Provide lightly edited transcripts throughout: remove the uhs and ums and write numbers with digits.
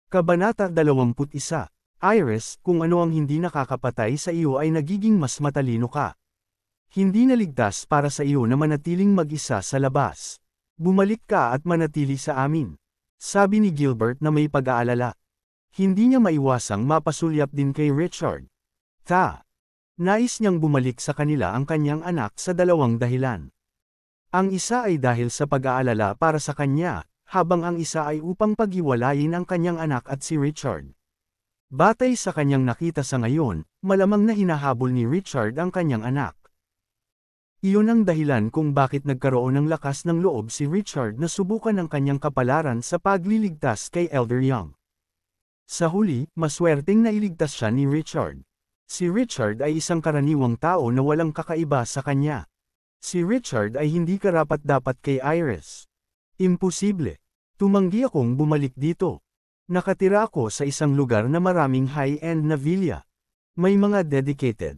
Kabanata 21. Iris, kung ano ang hindi nakakapatay sa iyo ay nagiging mas matalino ka. Hindi naligtas para sa iyo na manatiling mag-isa sa labas. Bumalik ka at manatili sa amin. Sabi ni Gilbert na may pag-aalala. Hindi niya maiwasang mapasulyap din kay Richard. Nais niyang bumalik sa kanila ang kanyang anak sa dalawang dahilan. Ang isa ay dahil sa pag-aalala para sa kanya, habang ang isa ay upang paghiwalayin ang kanyang anak at si Richard. Batay sa kanyang nakita sa ngayon, malamang na hinahabol ni Richard ang kanyang anak. Iyon ang dahilan kung bakit nagkaroon ng lakas ng loob si Richard na subukan ang kanyang kapalaran sa pagliligtas kay Elder Young. Sa huli, maswerteng nailigtas siya ni Richard. Si Richard ay isang karaniwang tao na walang kakaiba sa kanya. Si Richard ay hindi karapat-dapat kay Iris. Imposible. Tumanggi akong bumalik dito. Nakatira ako sa isang lugar na maraming high-end na villa. May mga dedicated,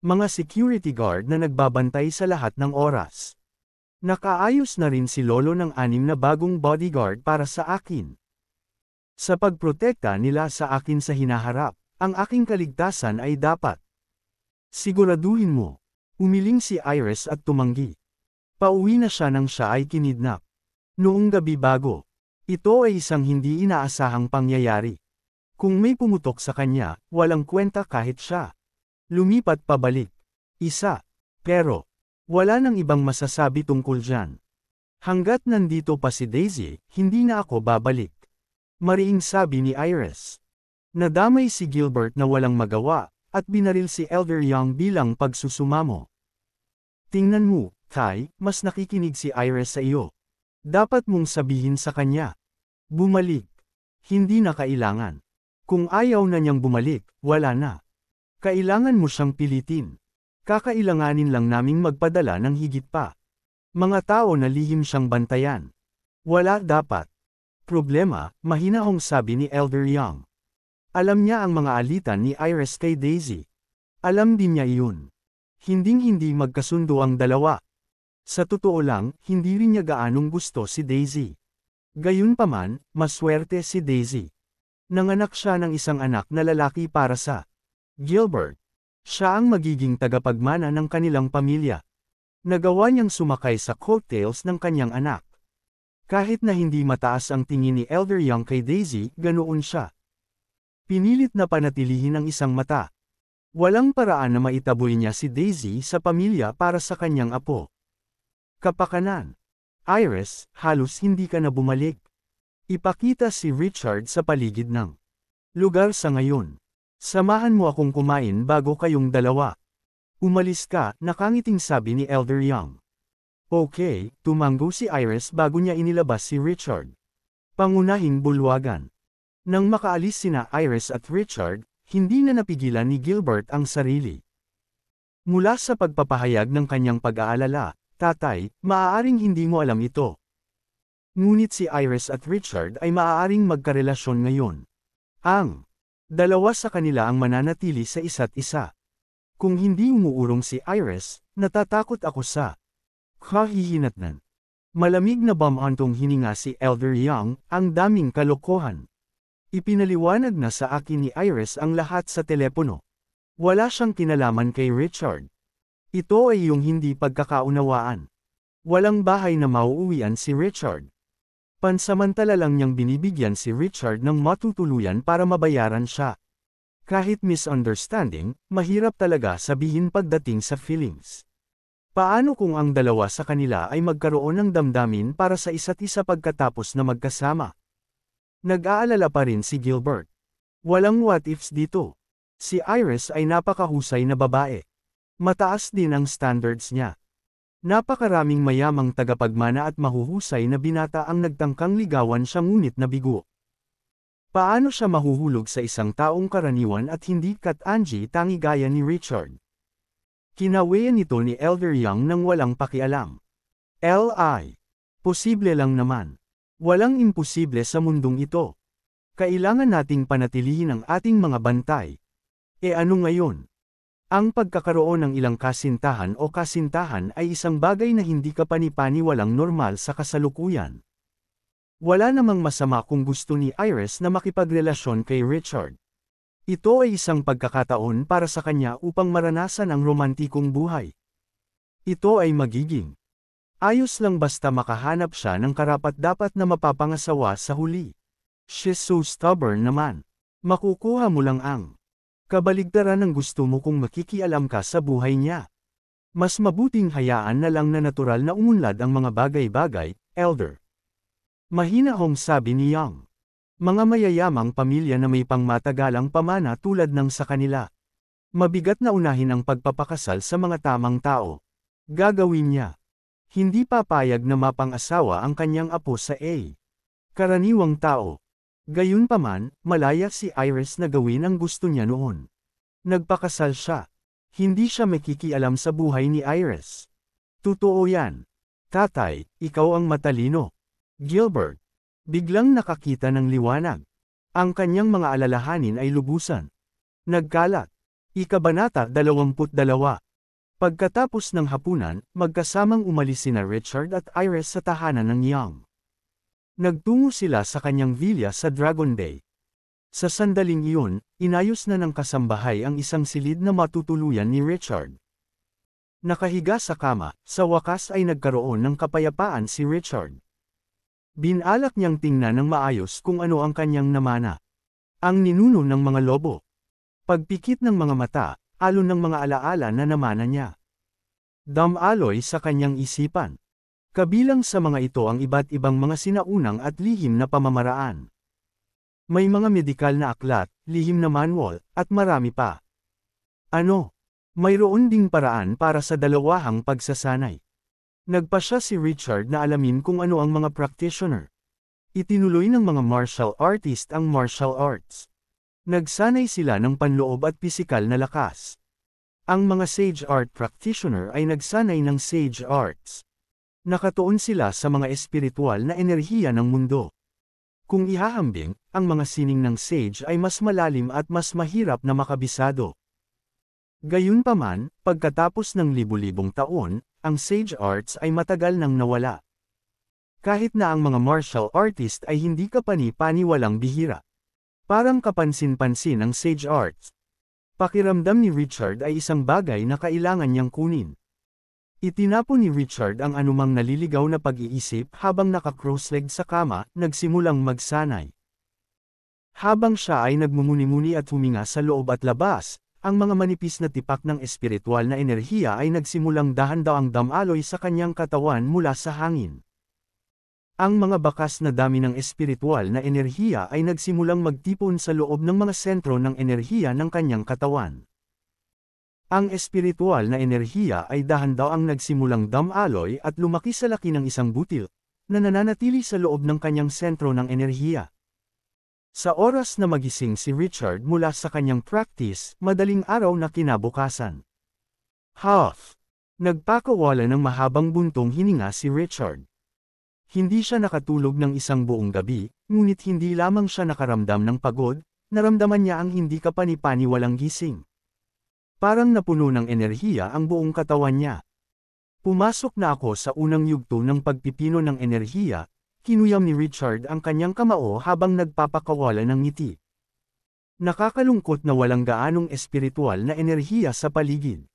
mga security guard na nagbabantay sa lahat ng oras. Nakaayos na rin si Lolo ng 6 na bagong bodyguard para sa akin. Sa pagprotekta nila sa akin sa hinaharap, ang aking kaligtasan ay dapat. Siguraduhin mo. Umiling si Iris at tumanggi. Pauwi na siya nang siya ay kinidnap. Noong gabi bago. Ito ay isang hindi inaasahang pangyayari. Kung may pumutok sa kanya, walang kwenta kahit siya. Lumipat pabalik. Pero, wala nang ibang masasabi tungkol dyan. Hanggat nandito pa si Daisy, hindi na ako babalik. Mariing sabi ni Iris. Nadamay si Gilbert na walang magawa, at binaril si Elder Young bilang pagsusumamo. Tingnan mo, Kai, mas nakikinig si Iris sa iyo. Dapat mong sabihin sa kanya. Bumalik. Hindi na kailangan. Kung ayaw na niyang bumalik, wala na. Kailangan mo siyang pilitin. Kakailanganin lang naming magpadala ng higit pa. Mga tao na lihim siyang bantayan. Wala dapat. Problema, mahinahong sabi ni Elder Young. Alam niya ang mga alitan ni Iris kay Daisy. Alam din niya iyon. Hinding-hindi magkasundo ang dalawa. Sa totoo lang, hindi rin niya gaanong gusto si Daisy. Gayunpaman, maswerte si Daisy. Nanganak siya ng isang anak na lalaki para sa Gilbert. Siya ang magiging tagapagmana ng kanilang pamilya. Nagawa niyang sumakay sa coattails ng kanyang anak. Kahit na hindi mataas ang tingin ni Elder Young kay Daisy, ganoon siya. Pinilit na panatilihin ang isang mata. Walang paraan na maitaboy niya si Daisy sa pamilya para sa kanyang apo. Kapakanan. Iris, halos hindi ka na bumalik. Ipakita si Richard sa paligid ng lugar sa ngayon. Samahan mo akong kumain bago kayong dalawa. Umalis ka, nakangiting sabi ni Elder Young. Okay, tumango si Iris bago niya inilabas si Richard. Pangunahing bulwagan. Nang makaalis sina Iris at Richard, hindi na napigilan ni Gilbert ang sarili. Mula sa pagpapahayag ng kanyang pag-aalala, Tatay, maaaring hindi mo alam ito. Ngunit si Iris at Richard ay maaaring magkarelasyon ngayon. Ang dalawa sa kanila ang mananatili sa isa't isa. Kung hindi umuurong si Iris, natatakot ako sa kahihinatnan. Malamig na bamantong hininga si Elder Young, ang daming kalokohan. Ipinaliwanag na sa akin ni Iris ang lahat sa telepono. Wala siyang kinalaman kay Richard. Ito ay iyong hindi pagkakaunawaan. Walang bahay na mauuwian si Richard. Pansamantala lang niyang binibigyan si Richard ng matutuluyan para mabayaran siya. Kahit misunderstanding, mahirap talaga sabihin pagdating sa feelings. Paano kung ang dalawa sa kanila ay magkaroon ng damdamin para sa isa't isa pagkatapos na magkasama? Nag-aalala pa rin si Gilbert. Walang what-ifs dito. Si Iris ay napakahusay na babae. Mataas din ang standards niya. Napakaraming mayamang tagapagmana at mahuhusay na binata ang nagtangkang ligawan siya ngunit nabigo. Paano siya mahuhulog sa isang taong karaniwan at hindi kat-Angie tangi gaya ni Richard? Kinawayan ito ni Elder Young nang walang pakialam. Posible lang naman. Walang imposible sa mundong ito. Kailangan nating panatilihin ang ating mga bantay. Ano ngayon? Ang pagkakaroon ng ilang kasintahan o kasintahan ay isang bagay na hindi kapani-paniwalang normal sa kasalukuyan. Wala namang masama kung gusto ni Iris na makipagrelasyon kay Richard. Ito ay isang pagkakataon para sa kanya upang maranasan ang romantikong buhay. Ito ay magiging ayos lang basta makahanap siya ng karapat-dapat na mapapangasawa sa huli. She's so stubborn naman. Makukuha mo lang ang kabaligtaran ng gusto mo kung makikialam ka sa buhay niya. Mas mabuting hayaan na lang na natural na umunlad ang mga bagay-bagay, elder. Mahinahong sabi ni Young. Mga mayayamang pamilya na may pangmatagalang pamana tulad ng sa kanila. Mabigat na unahin ang pagpapakasal sa mga tamang tao. Gagawin niya. Hindi papayag na mapang-asawa ang kanyang apo sa karaniwang tao. Gayunpaman, malaya si Iris na gawin ang gusto niya noon. Nagpakasal siya. Hindi siya makikialam sa buhay ni Iris. Totoo yan. Tatay, ikaw ang matalino. Gilbert. Biglang nakakita ng liwanag. Ang kanyang mga alalahanin ay lubusan. Nagkalat. Ikabanata 22. Pagkatapos ng hapunan, magkasamang umalis sina Richard at Iris sa tahanan ng Young. Nagtungo sila sa kanyang villa sa Dragon Bay. Sa sandaling iyon, inayos na ng kasambahay ang isang silid na matutuluyan ni Richard. Nakahiga sa kama, sa wakas ay nagkaroon ng kapayapaan si Richard. Binalak niyang tingnan ng maayos kung ano ang kanyang namana. Ang ninuno ng mga lobo. Pagpikit ng mga mata, alon ng mga alaala na namana niya. Damaloy sa kanyang isipan. Kabilang sa mga ito ang iba't ibang mga sinaunang at lihim na pamamaraan. May mga medikal na aklat, lihim na manual, at marami pa. Mayroon ding paraan para sa dalawahang pagsasanay. Nagpasya si Richard na alamin kung ano ang mga practitioner. Itinuloy ng mga martial artist ang martial arts. Nagsanay sila ng panloob at pisikal na lakas. Ang mga sage art practitioner ay nagsanay ng sage arts. Nakatuon sila sa mga espiritual na enerhiya ng mundo. Kung ihahambing, ang mga sining ng sage ay mas malalim at mas mahirap na makabisado. Gayunpaman, pagkatapos ng libu-libong taon, ang sage arts ay matagal nang nawala. Kahit na ang mga martial artist ay hindi kapani-paniwalang bihira. Parang kapansin-pansin ang sage arts. Pakiramdam ni Richard ay isang bagay na kailangan niyang kunin. Itinapon ni Richard ang anumang naliligaw na pag-iisip habang naka-cross-legged sa kama, nagsimulang magsanay. Habang siya ay nagmumuni-muni at huminga sa loob at labas, ang mga manipis na tipak ng espiritual na enerhiya ay nagsimulang dahan-daang damaloy sa kanyang katawan mula sa hangin. Ang mga bakas na dami ng espiritual na enerhiya ay nagsimulang magtipon sa loob ng mga sentro ng enerhiya ng kanyang katawan. Ang espiritual na enerhiya ay dahan-daang nagsimulang damaloy at lumaki sa laki ng isang butil, na nananatili sa loob ng kanyang sentro ng enerhiya. Sa oras na magising si Richard mula sa kanyang practice, madaling araw na kinabukasan. Nagpakawala ng mahabang buntong hininga si Richard. Hindi siya nakatulog ng isang buong gabi, ngunit hindi lamang siya nakaramdam ng pagod, naramdaman niya ang hindi kapani-paniwalang gising. Parang napuno ng enerhiya ang buong katawan niya. Pumasok na ako sa unang yugto ng pagpipino ng enerhiya, kinuyam ni Richard ang kanyang kamao habang nagpapakawala ng ngiti. Nakakalungkot na walang gaanong espiritual na enerhiya sa paligid.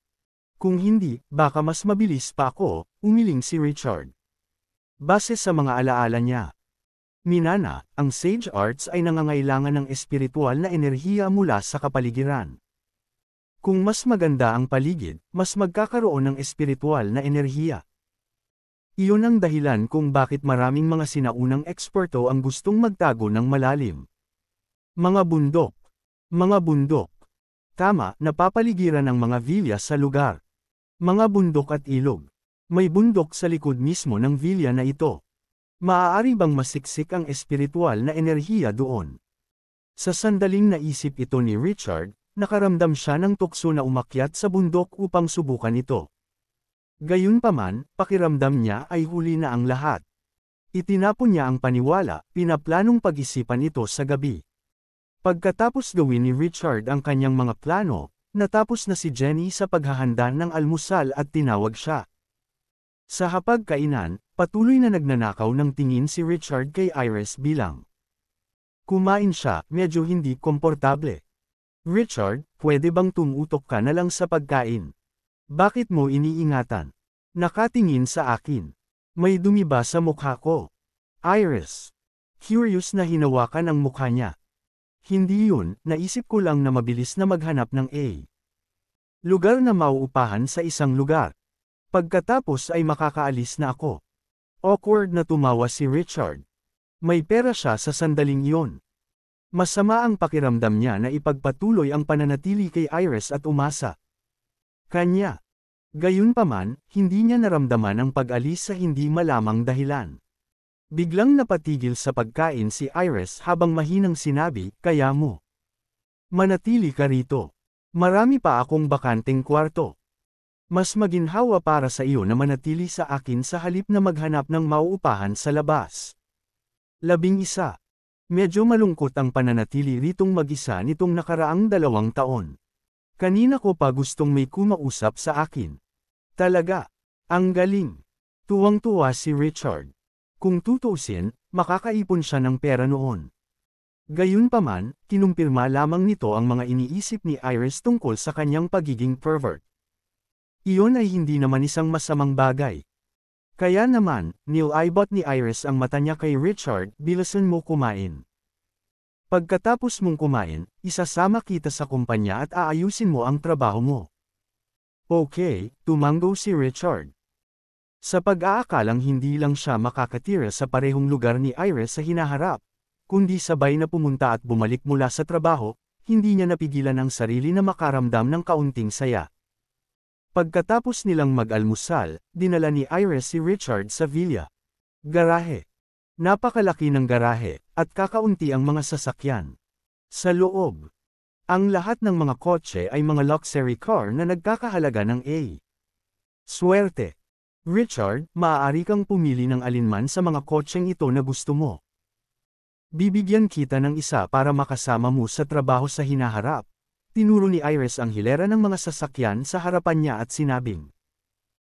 Kung hindi, baka mas mabilis pa ako, umiling si Richard. Base sa mga alaala niya. Minana, ang sage arts ay nangangailangan ng espiritual na enerhiya mula sa kapaligiran. Kung mas maganda ang paligid, mas magkakaroon ng espiritual na enerhiya. Iyon ang dahilan kung bakit maraming mga sinaunang eksperto ang gustong magtago ng malalim. Mga bundok. Mga bundok. Tama, napapaligiran ang mga villa sa lugar. Mga bundok at ilog. May bundok sa likod mismo ng villa na ito. Maaari bang masiksik ang espiritual na enerhiya doon? Sa sandaling naisip ito ni Richard, nakaramdam siya ng tukso na umakyat sa bundok upang subukan ito. Gayunpaman, pakiramdam niya ay huli na ang lahat. Itinapon niya ang paniwala, pinaplanong pag-isipan ito sa gabi. Pagkatapos gawin ni Richard ang kanyang mga plano, natapos na si Jenny sa paghahanda ng almusal at tinawag siya. Sa hapagkainan, Patuloy na nagnanakaw ng tingin si Richard kay Iris bilang kumain siya, medyo hindi komportable. Richard, pwede bang tumutok ka na lang sa pagkain? Bakit mo iniingatan? Nakatingin sa akin. May dumi ba sa mukha ko? Iris. Curious na hinawakan ang mukha niya. Hindi yun, naisip ko lang na mabilis na maghanap ng lugar na mauupahan sa isang lugar. Pagkatapos ay makakaalis na ako. Awkward na tumawa si Richard. May pera siya sa sandaling iyon. Masama ang pakiramdam niya na ipagpatuloy ang pananatili kay Iris at umasa kanya. Gayunpaman, hindi niya naramdaman ang pag-alis sa hindi malamang dahilan. Biglang napatigil sa pagkain si Iris habang mahinang sinabi, kaya mo manatili ka rito. Marami pa akong bakanteng kwarto. Mas maginhawa para sa iyo na manatili sa akin sa halip na maghanap ng mauupahan sa labas. 11. Medyo malungkot ang pananatili ritong mag-isa nitong nakaraang 2 taon. Kanina ko pa gustong may kumausap sa akin. Talaga, ang galing. Tuwang-tuwa si Richard. Kung tutuusin, makakaipon siya ng pera noon. Gayunpaman, kinumpirma lamang nito ang mga iniisip ni Iris tungkol sa kanyang pagiging pervert. Iyon ay hindi naman isang masamang bagay. Kaya naman, nilaibot ni Iris ang mata niya kay Richard, bilisan mo kumain. Pagkatapos mong kumain, isasama kita sa kumpanya at aayusin mo ang trabaho mo. Okay, tumango si Richard. Sa pag-aakalang hindi lang siya makakatira sa parehong lugar ni Iris sa hinaharap, kundi sabay na pumunta at bumalik mula sa trabaho, hindi niya napigilan ang sarili na makaramdam ng kaunting saya. Pagkatapos nilang mag-almusal, dinala ni Iris si Richard sa villa. Garahe. Napakalaki ng garahe, at kakaunti ang mga sasakyan. Sa loob, ang lahat ng mga kotse ay mga luxury car na nagkakahalaga ng swerte. Richard, maaari kang pumili ng alinman sa mga kotseng ito na gusto mo. Bibigyan kita ng isa para makasama mo sa trabaho sa hinaharap. Tinuro ni Iris ang hilera ng mga sasakyan sa harapan niya at sinabing.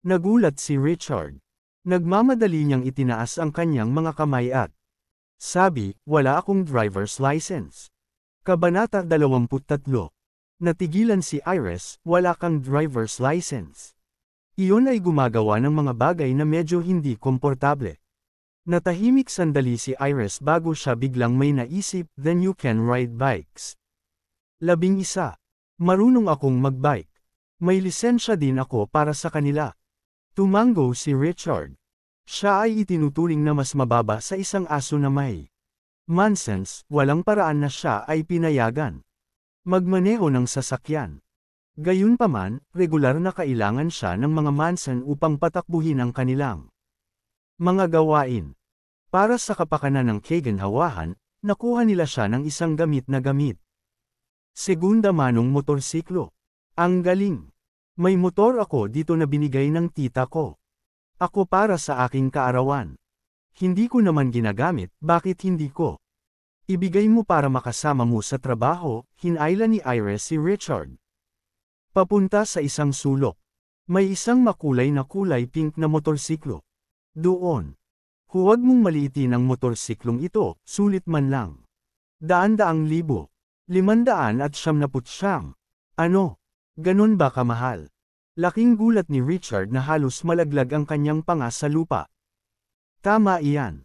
Nagulat si Richard. Nagmamadali niyang itinaas ang kanyang mga kamay at sabi, wala akong driver's license. Kabanata 23. Natigilan si Iris, wala kang driver's license. Iyon ay gumagawa ng mga bagay na medyo hindi komportable. Natahimik sandali si Iris bago siya biglang may naisip, then you can ride bikes. 11. Marunong akong magbike. May lisensya din ako para sa kanila. Tumango si Richard. Siya ay itinuturing na mas mababa sa isang aso na may mansens, walang paraan na siya ay pinayagan magmaneho ng sasakyan. Gayunpaman, regular na kailangan siya ng mga mansen upang patakbuhin ang kanilang mga gawain. Para sa kapakanan ng kaginhawahan, nakuha nila siya ng isang gamit na gamit. Segunda manong motorsiklo. Ang galing. May motor ako dito na binigay ng tita ko. Ako para sa aking kaarawan. Hindi ko naman ginagamit, bakit hindi ko? Ibigay mo para makasama mo sa trabaho, hinayla ni Iris si Richard. Papunta sa isang sulok. May isang makulay na kulay pink na motorsiklo. Doon. Huwag mong maliitin ang motorsiklong ito, sulit man lang. Daan-daang libo. 579. Ano? Ganon ba kamahal? Laking gulat ni Richard na halos malaglag ang kanyang panga sa lupa. Tama iyan.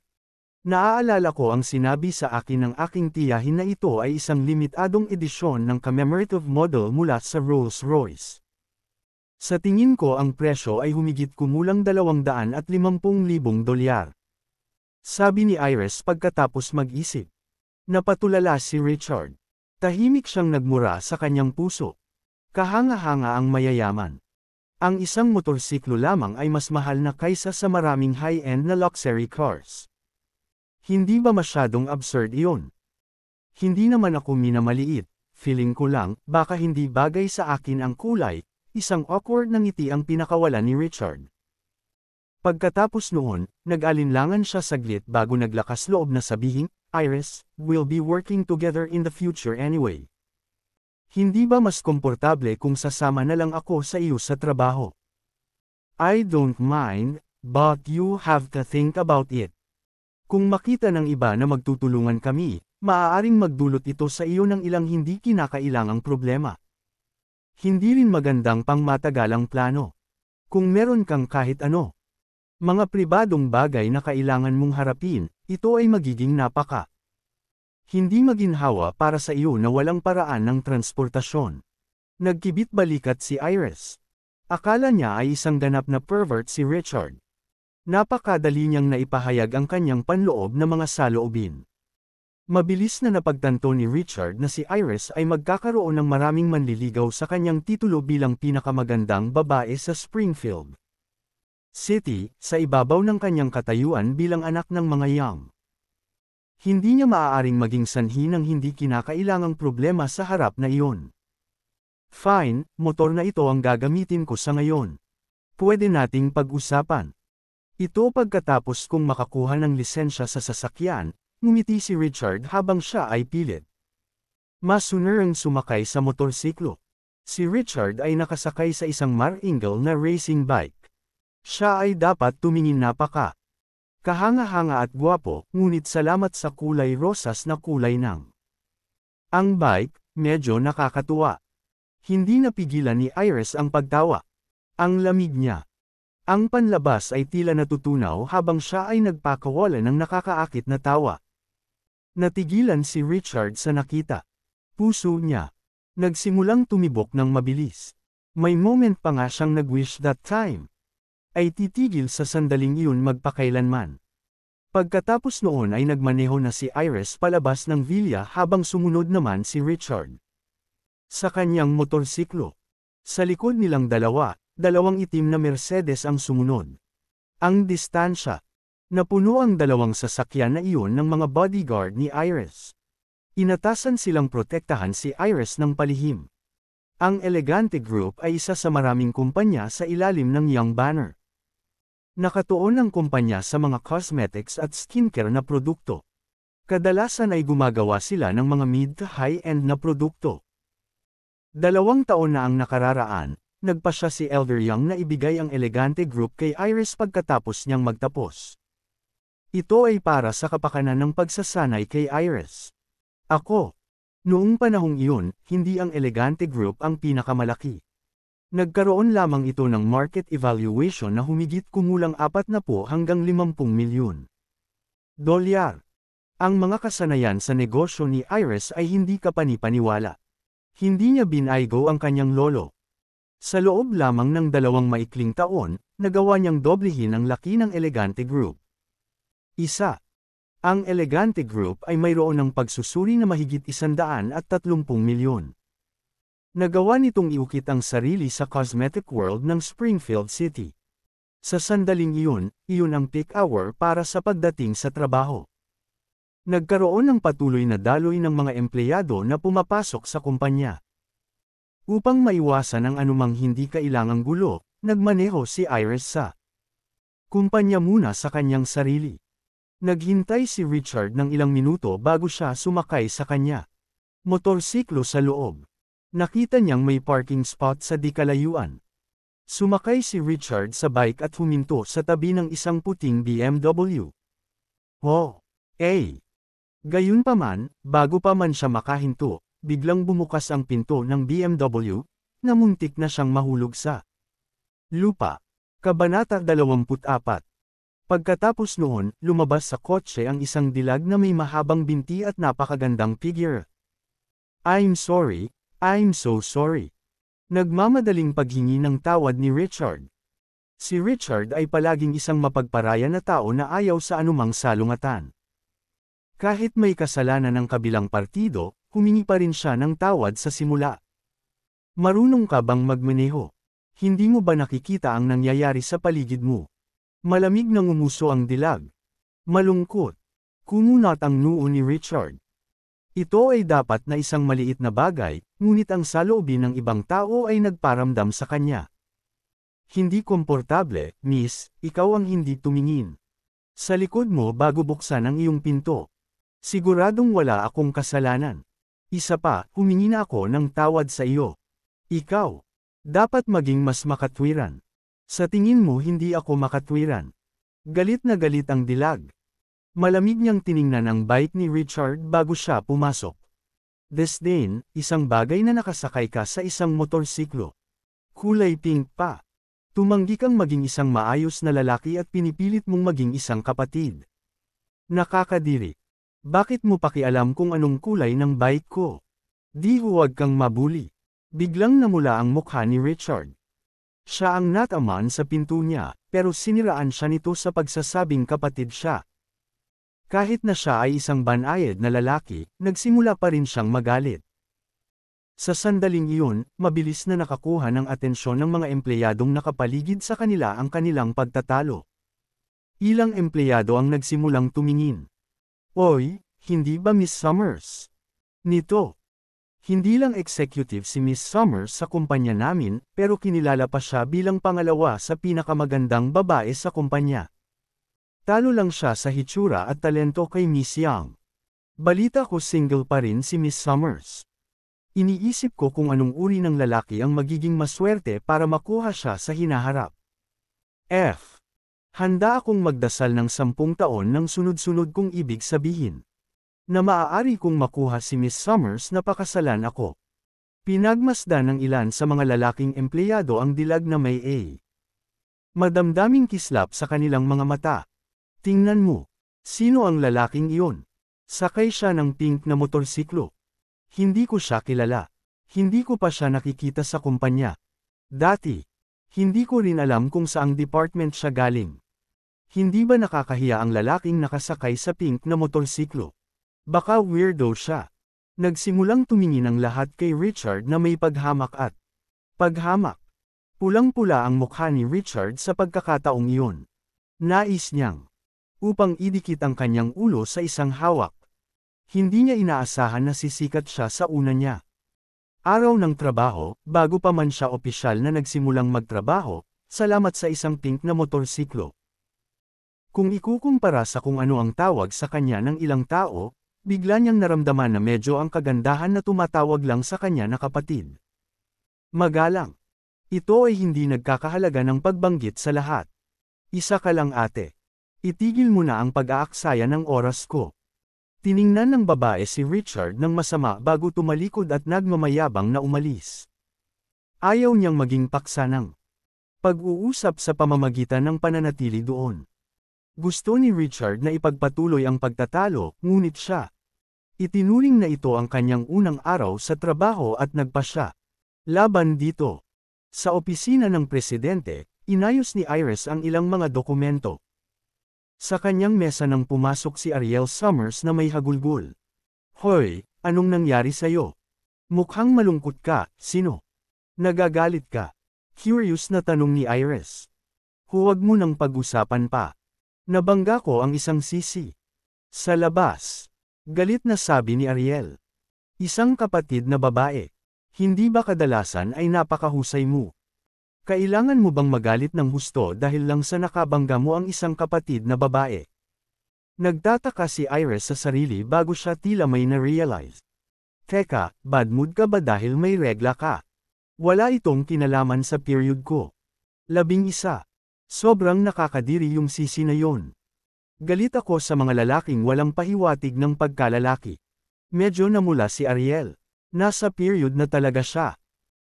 Naaalala ko ang sinabi sa akin ng aking tiyahin na ito ay isang limitadong edisyon ng commemorative model mula sa Rolls-Royce. Sa tingin ko ang presyo ay humigit kumulang $250,000. Sabi ni Iris pagkatapos mag-isip. Napatulala si Richard. Tahimik siyang nagmura sa kanyang puso. Kahanga-hanga ang mayayaman. Ang isang motorsiklo lamang ay mas mahal na kaysa sa maraming high-end na luxury cars. Hindi ba masyadong absurd iyon? Hindi naman ako minamaliit, feeling ko lang, baka hindi bagay sa akin ang kulay, isang awkward na ngiti ang pinakawalan ni Richard. Pagkatapos noon, nag-alinlangan siya saglit bago naglakas loob na sabihin, Iris, we'll be working together in the future anyway. Hindi ba mas komportable kung sasama na lang ako sa iyo sa trabaho? I don't mind, But you have to think about it. Kung makita ng iba na magtutulungan kami, maaaring magdulot ito sa iyo ng ilang hindi kinakailangang problema. Hindi rin magandang pangmatagalang plano. Kung meron kang kahit ano, mga pribadong bagay na kailangan mong harapin, ito ay magiging napaka. Hindi maginhawa para sa iyo na walang paraan ng transportasyon. Nagkibit balikat si Iris. Akala niya ay isang ganap na pervert si Richard. Napakadali niyang naipahayag ang kanyang panloob na mga saloobin. Mabilis na napagtanto ni Richard na si Iris ay magkakaroon ng maraming manliligaw sa kanyang titulo bilang pinakamagandang babae sa Springfield City, sa ibabaw ng kanyang katayuan bilang anak ng mga Young. Hindi niya maaaring maging sanhi ng hindi kinakailangang problema sa harap na iyon. Fine, motor na ito ang gagamitin ko sa ngayon. Pwede nating pag-usapan. Ito pagkatapos kong makakuha ng lisensya sa sasakyan, ngumiti si Richard habang siya ay pilit. Masunarang sumakay sa motorsiklo. Si Richard ay nakasakay sa isang maringal na racing bike. Siya ay dapat tumingin napaka kahanga-hanga at gwapo, ngunit salamat sa kulay rosas na kulay ng ang bike, medyo nakakatuwa. Hindi napigilan ni Iris ang pagtawa. Ang lamig niya. Ang panlabas ay tila natutunaw habang siya ay nagpakawala ng nakakaakit na tawa. Natigilan si Richard sa nakita. Puso niya. Nagsimulang tumibok ng mabilis. May moment pa nga siyang nag-wish that time ay titigil sa sandaling iyon magpakailanman. Pagkatapos noon ay nagmaneho na si Iris palabas ng villa habang sumunod naman si Richard sa kanyang motorsiklo. Sa likod nilang dalawang itim na Mercedes ang sumunod. Ang distansya. Napuno ang dalawang sasakyan na iyon ng mga bodyguard ni Iris. Inatasan silang protektahan si Iris ng palihim. Ang Elegante Group ay isa sa maraming kumpanya sa ilalim ng Young banner. Nakatuon ang kumpanya sa mga cosmetics at skincare na produkto. Kadalasan ay gumagawa sila ng mga mid to high-end na produkto. 2 taon na ang nakararaan, nagpasya si Elder Young na ibigay ang Elegante Group kay Iris pagkatapos niyang magtapos. Ito ay para sa kapakanan ng pagsasanay kay Iris. Ako. Noong panahong iyon, hindi ang Elegante Group ang pinakamalaki. Nagkaroon lamang ito ng market evaluation na humigit kumulang 40 hanggang 50 milyon dolyar. Ang mga kasanayan sa negosyo ni Iris ay hindi kapanipaniwala. Hindi niya binaygo ang kanyang lolo. Sa loob lamang ng 2 maikling taon, nagawa niyang doblehin ang laki ng Elegante Group. Isa. Ang Elegante Group ay mayroon ng pagsusuri na mahigit 130 milyon. Nagawa nitong iukit ang sarili sa cosmetic world ng Springfield City. Sa sandaling iyon ang peak hour para sa pagdating sa trabaho. Nagkaroon ng patuloy na daloy ng mga empleyado na pumapasok sa kumpanya. Upang maiwasan ang anumang hindi kailangang gulo, nagmaneho si Iris sa kumpanya muna sa kanyang sarili. Naghintay si Richard ng ilang minuto bago siya sumakay sa kanya motorsiklo sa loob. Nakita niyang may parking spot sa di kalayuan. Sumakay si Richard sa bike at huminto sa tabi ng isang puting BMW. Oh! Gayunpaman, bago pa man siya makahinto, biglang bumukas ang pinto ng BMW, na muntik na siyang mahulog sa lupa. Kabanata 24. Pagkatapos noon, lumabas sa kotse ang isang dilag na may mahabang binti at napakagandang figure. I'm so sorry. Nagmamadaling paghingi ng tawad ni Richard. Si Richard ay palaging isang mapagparaya na tao na ayaw sa anumang salungatan. Kahit may kasalanan ng kabilang partido, humingi pa rin siya ng tawad sa simula. Marunong ka bang magmaneho? Hindi mo ba nakikita ang nangyayari sa paligid mo? Malamig na ngumuso ang dilag. Malungkot. Kumunat ang noo ni Richard. Ito ay dapat na isang maliit na bagay, ngunit ang saloobin ng ibang tao ay nagparamdam sa kanya. Hindi komportable, miss, ikaw ang hindi tumingin. Sa likod mo bago buksan ang iyong pinto. Siguradong wala akong kasalanan. Isa pa, humingi na ako ng tawad sa iyo. Ikaw. Dapat maging mas makatwiran. Sa tingin mo hindi ako makatwiran. Galit na galit ang dilag. Malamig niyang tiningnan ang bike ni Richard bago siya pumasok. Disdain, isang bagay na nakasakay ka sa isang motorsiklo. Kulay pink pa. Tumanggi kang maging isang maayos na lalaki at pinipilit mong maging isang kapatid. Nakakadiri. Bakit mo pakialam kung anong kulay ng bike ko? Di huwag kang mabuli. Biglang namula ang mukha ni Richard. Siya ang natamaan sa pinto niya, pero siniraan siya nito sa pagsasabing kapatid siya. Kahit na siya ay isang banayad na lalaki, nagsimula pa rin siyang magalit. Sa sandaling iyon, mabilis na nakakuha ng atensyon ng mga empleyadong nakapaligid sa kanila ang kanilang pagtatalo. Ilang empleyado ang nagsimulang tumingin. Oy, hindi ba Miss Summers? Nito. Hindi lang executive si Miss Summers sa kumpanya namin, pero kinilala pa siya bilang pangalawa sa pinakamagandang babae sa kumpanya. Talo lang siya sa hitsura at talento kay Miss Young. Balita ko single pa rin si Miss Summers. Iniisip ko kung anong uri ng lalaki ang magiging maswerte para makuha siya sa hinaharap. F. Handa akong magdasal ng 10 taon ng sunod-sunod kong ibig sabihin. Na maaari kong makuha si Miss Summers na pakasalan ako. Pinagmasdan ng ilan sa mga lalaking empleyado ang dilag na may A. Madamdaming kislap sa kanilang mga mata. Tingnan mo. Sino ang lalaking iyon? Sakay siya ng pink na motorsiklo. Hindi ko siya kilala. Hindi ko pa siya nakikita sa kumpanya. Dati. Hindi ko rin alam kung saang department siya galing. Hindi ba nakakahiya ang lalaking nakasakay sa pink na motorsiklo? Baka weirdo siya. Nagsimulang tumingin ang lahat kay Richard na may paghamak at paghamak. Pulang-pula ang mukha ni Richard sa pagkakataong iyon. Nais niyang upang idikit ang kanyang ulo sa isang hawak. Hindi niya inaasahan na sisikat siya sa una niya. Araw ng trabaho, bago pa man siya opisyal na nagsimulang magtrabaho, salamat sa isang pink na motorsiklo. Kung ikukumpara sa kung ano ang tawag sa kanya ng ilang tao, bigla niyang naramdaman na medyo ang kagandahan na tumatawag lang sa kanya na kapatid. Magalang. Ito ay hindi nagkakahalaga ng pagbanggit sa lahat. Isa ka lang ate. Itigil mo na ang pag-aaksaya ng oras ko. Tiningnan ng babae si Richard ng masama bago tumalikod at nagmamayabang na umalis. Ayaw niyang maging paksa ng pag-uusap sa pamamagitan ng pananatili doon. Gusto ni Richard na ipagpatuloy ang pagtatalo, ngunit siya. Itinuring na ito ang kanyang unang araw sa trabaho at nagpa siya. Laban dito. Sa opisina ng presidente, inayos ni Iris ang ilang mga dokumento. Sa kanyang mesa nang pumasok si Ariel Summers na may hagulgol. Hoy, anong nangyari sa'yo? Mukhang malungkot ka, sino? Nagagalit ka? Curious na tanong ni Iris. Huwag mo nang pag-usapan pa. Nabangga ko ang isang sisi. Sa labas. Galit na sabi ni Ariel. Isang kapatid na babae. Hindi ba kadalasan ay napakahusay mo? Kailangan mo bang magalit ng husto dahil lang sa nakabangga mo ang isang kapatid na babae? Nagtataka si Iris sa sarili bago siya tila may na-realize. Teka, bad mood ka ba dahil may regla ka? Wala itong kinalaman sa period ko. 11. Sobrang nakakadiri yung sisi na yon. Galit ako sa mga lalaking walang pahiwatig ng pagkalalaki. Medyo namula si Ariel. Nasa period na talaga siya.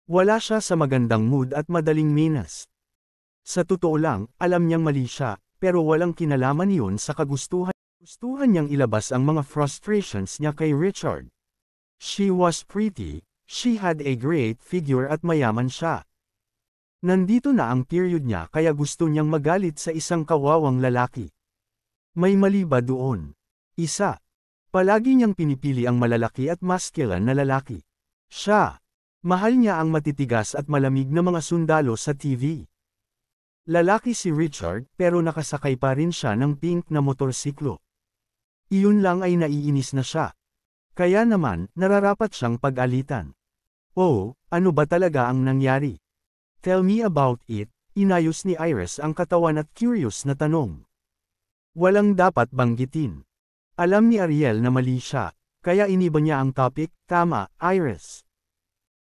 Wala siya sa magandang mood at madaling minas. Sa totoo lang, alam niyang mali siya, pero walang kinalaman yun sa kagustuhan. Gustuhan niyang ilabas ang mga frustrations niya kay Richard. She was pretty, she had a great figure at mayaman siya. Nandito na ang period niya kaya gusto niyang magalit sa isang kawawang lalaki. May mali ba doon? Isa. Palagi niyang pinipili ang malalaki at masculine na lalaki. Siya. Mahal niya ang matitigas at malamig na mga sundalo sa TV. Lalaki si Richard pero nakasakay pa rin siya ng pink na motorsiklo. Iyon lang ay naiinis na siya. Kaya naman, nararapat siyang pag-alitan. Oh, ano ba talaga ang nangyari? Tell me about it, inayos ni Iris ang katawan at curious na tanong. Walang dapat banggitin. Alam ni Ariel na mali siya, kaya iniba niya ang topic. Tama, Iris.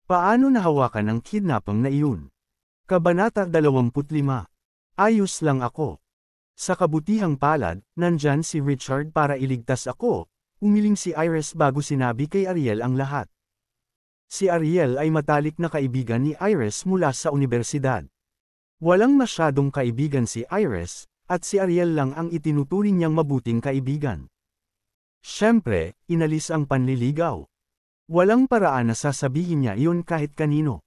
Paano nahawakan ang kidnapping na iyon? Kabanata 25. Ayos lang ako. Sa kabutihang palad, nandyan si Richard para iligtas ako, umiling si Iris bago sinabi kay Ariel ang lahat. Si Ariel ay matalik na kaibigan ni Iris mula sa unibersidad. Walang masyadong kaibigan si Iris, at si Ariel lang ang itinuturing niyang mabuting kaibigan. Siyempre, inalis ang panliligaw. Walang paraan na sasabihin niya iyon kahit kanino.